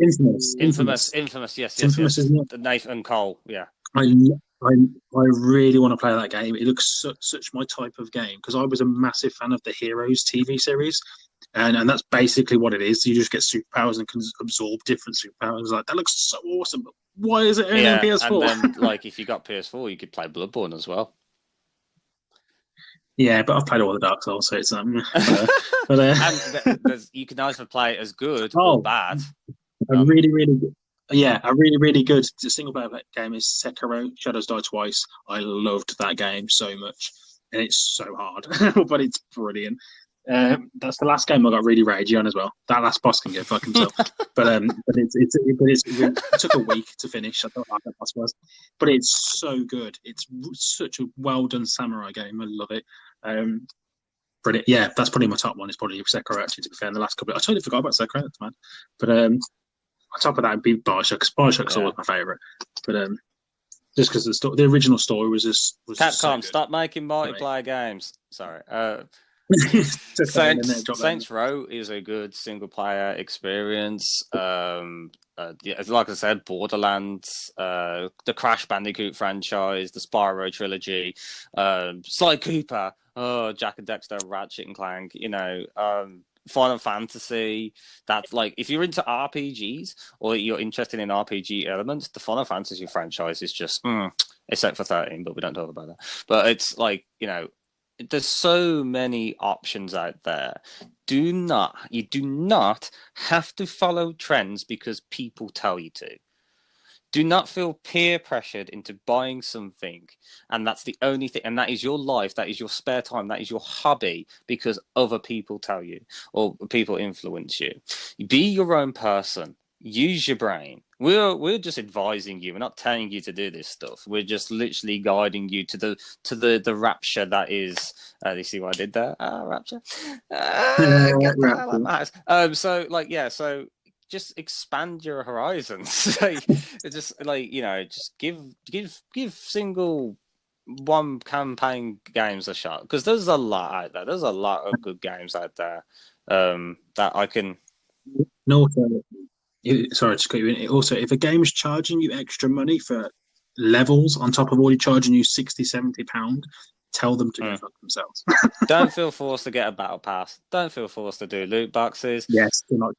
Infamous. Infamous. Yes, It's yes, Infamous, yes. isn't it? Nathan Cole. Yeah, I I I really want to play that game. It looks such my type of game because I was a massive fan of the Heroes TV series, and that's basically what it is. You just get superpowers and can absorb different superpowers. Like that looks so awesome. But why is it only on yeah. And PS4? then, like, if you got PS4, you could play Bloodborne as well. Yeah, but I've played all the Dark Souls, so it's whatever. But And you can either play it as good or oh, bad. a Um, really good. Yeah, a really good single player game is Sekiro: Shadows Die Twice. I loved that game so much, and it's so hard, but it's brilliant. That's the last game I got really ragey on as well. That last boss can go fuck himself, it took a week to finish. I don't know how that boss was, but it's so good. It's such a well done samurai game. I love it. Brilliant. Yeah, that's probably my top one. It's probably Sekiro. Actually, to be fair, in the last couple, I totally forgot about Sekiro. That's mad. But on top of that, it'd be Bioshock. 'Cause Bioshock's yeah. always my favorite. But just because the original story was just so Capcom, good stop making for me. multiplayer games. Sorry. Took that in and then dropped that in. Saints Row is a good single player experience. Yeah, like I said, Borderlands, the Crash Bandicoot franchise, the Spyro trilogy, Sly Cooper, oh, Jack and Dexter, Ratchet and Clank. Final Fantasy. That's like if you're into RPGs or you're interested in RPG elements, the Final Fantasy franchise is just except for 13, but we don't talk about that. But it's like there's so many options out there. You do not have to follow trends because people tell you to. Do not feel peer pressured into buying something, and that's the only thing, and that is your life, that is your spare time, that is your hobby, because other people tell you or people influence you. Be your own person. Use your brain. We're just advising you. We're not telling you to do this stuff. We're just literally guiding you to the rapture that is. You see what I did there? Rapture. Get the hell out of my house. So just expand your horizons. Just give single one campaign games a shot, because there's a lot out there. There's a lot of good games out there that I can. No, sorry to cut you in. Also, if a game is charging you extra money for levels on top of already charging you £60-70, tell them to go fuck themselves. Don't feel forced to get a battle pass. Don't feel forced to do loot boxes. Yes, they're not.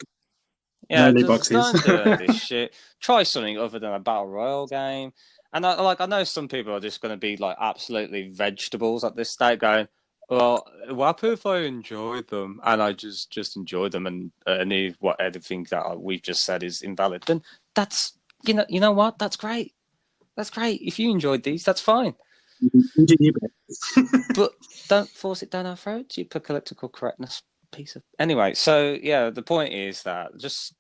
Yeah, no loot just boxes. don't do any of this shit. Try something other than a battle royale game. And I know some people are just going to be like absolutely vegetables at this state, going, "Well, what if I enjoy them and I just enjoy them, and everything that we've just said is invalid?" Then that's you know what? That's great. That's great. If you enjoyed these, that's fine. But don't force it down our throats. You political correctness piece of. Anyway, so yeah, the point is that just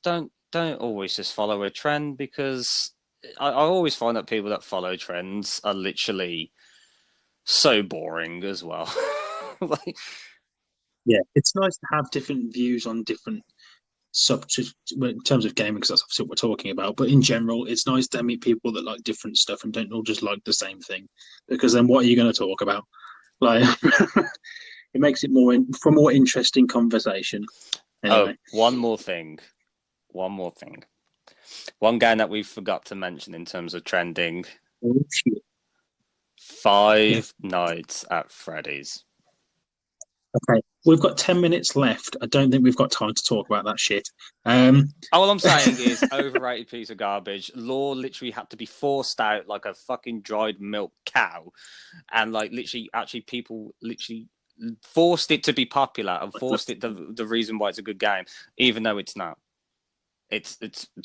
don't always just follow a trend, because I always find that people that follow trends are literally so boring as well. Yeah, it's nice to have different views on different subjects in terms of gaming, because that's obviously what we're talking about. But in general, it's nice to meet people that like different stuff and don't all just like the same thing, because then what are you going to talk about? Like, it makes it for more interesting conversation. Anyway. Oh, one more thing. One game that we forgot to mention in terms of trending. Five Nights at Freddy's. Okay, we've got 10 minutes left. I don't think we've got time to talk about that shit. All I'm saying is overrated piece of garbage. Lore literally had to be forced out like a fucking dried milk cow, and like literally, actually, people literally forced it to be popular and forced it the reason why it's a good game, even though it's not. It's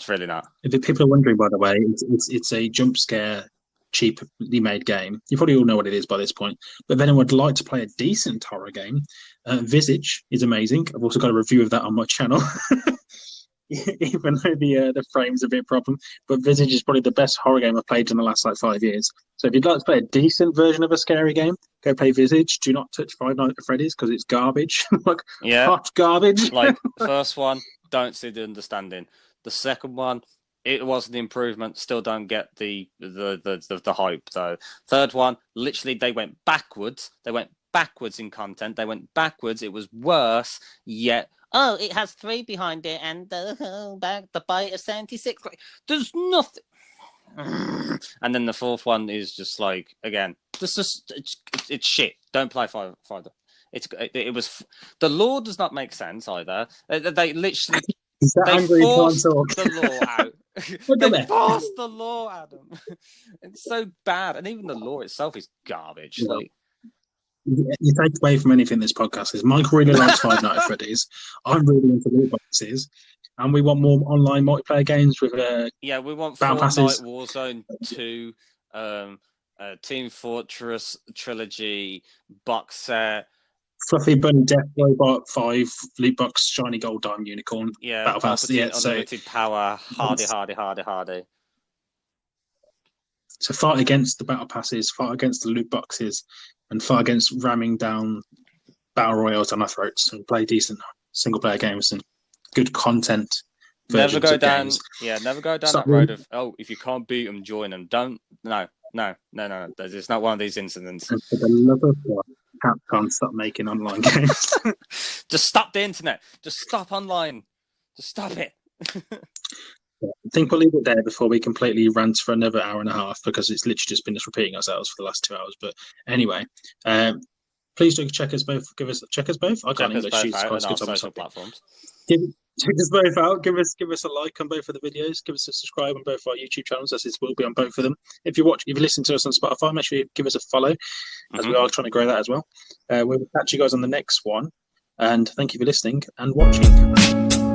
really not. If people are wondering, by the way, it's a jump scare, cheaply made game. You probably all know what it is by this point. But if anyone would like to play a decent horror game, Visage is amazing. I've also got a review of that on my channel. Even though the frame's a bit problem, but Visage is probably the best horror game I've played in the last 5 years. So if you'd like to play a decent version of a scary game, go play Visage. Do not touch Five Nights at Freddy's, because it's garbage. Like, hot garbage. Like, first one, don't see the understanding. The second one, it was an improvement. Still don't get the hype though. Third one, literally they went backwards. They went backwards in content. They went backwards. It was worse. Yet, oh, it has 3 behind it, and the bite of 76. There's nothing. And then the fourth one is just like, again, it's shit. Don't play five. It was, the lore does not make sense either. They literally. They forced the law out. They forced the law, Adam. It's so bad, and even the law itself is garbage. Yeah. Like, you take away from anything this podcast is Mike really likes Five Nights at Freddy's. I'm really into loot boxes, and we want more online multiplayer games with we want Fortnite, Warzone 2, Team Fortress Trilogy box set. Fluffy Bunny Death Robot 5 loot box shiny gold diamond unicorn battle pass. Unlimited power, hardy. So fight against the battle passes, fight against the loot boxes, and fight against ramming down battle royals down our throats, and play decent single player games and good content. Never go down. Games. Yeah, never go down that road of if you can't beat them, join them. Don't. No. It's not one of these incidents. And for the love of God, Capcom, stop making online games. Just stop the internet. Just stop online. Just stop it. I think we'll leave it there before we completely rant for another hour and a half, because it's literally just been repeating ourselves for the last 2 hours. But anyway, please do check us both. Check us both. I can't English. Jesus Christ, good social platforms. Check us both out. Give us a like on both of the videos. Give us a subscribe on both our YouTube channels, as it will be on both of them. If you listen to us on Spotify, make sure you give us a follow, as we are trying to grow that as well. We'll catch you guys on the next one, and thank you for listening and watching.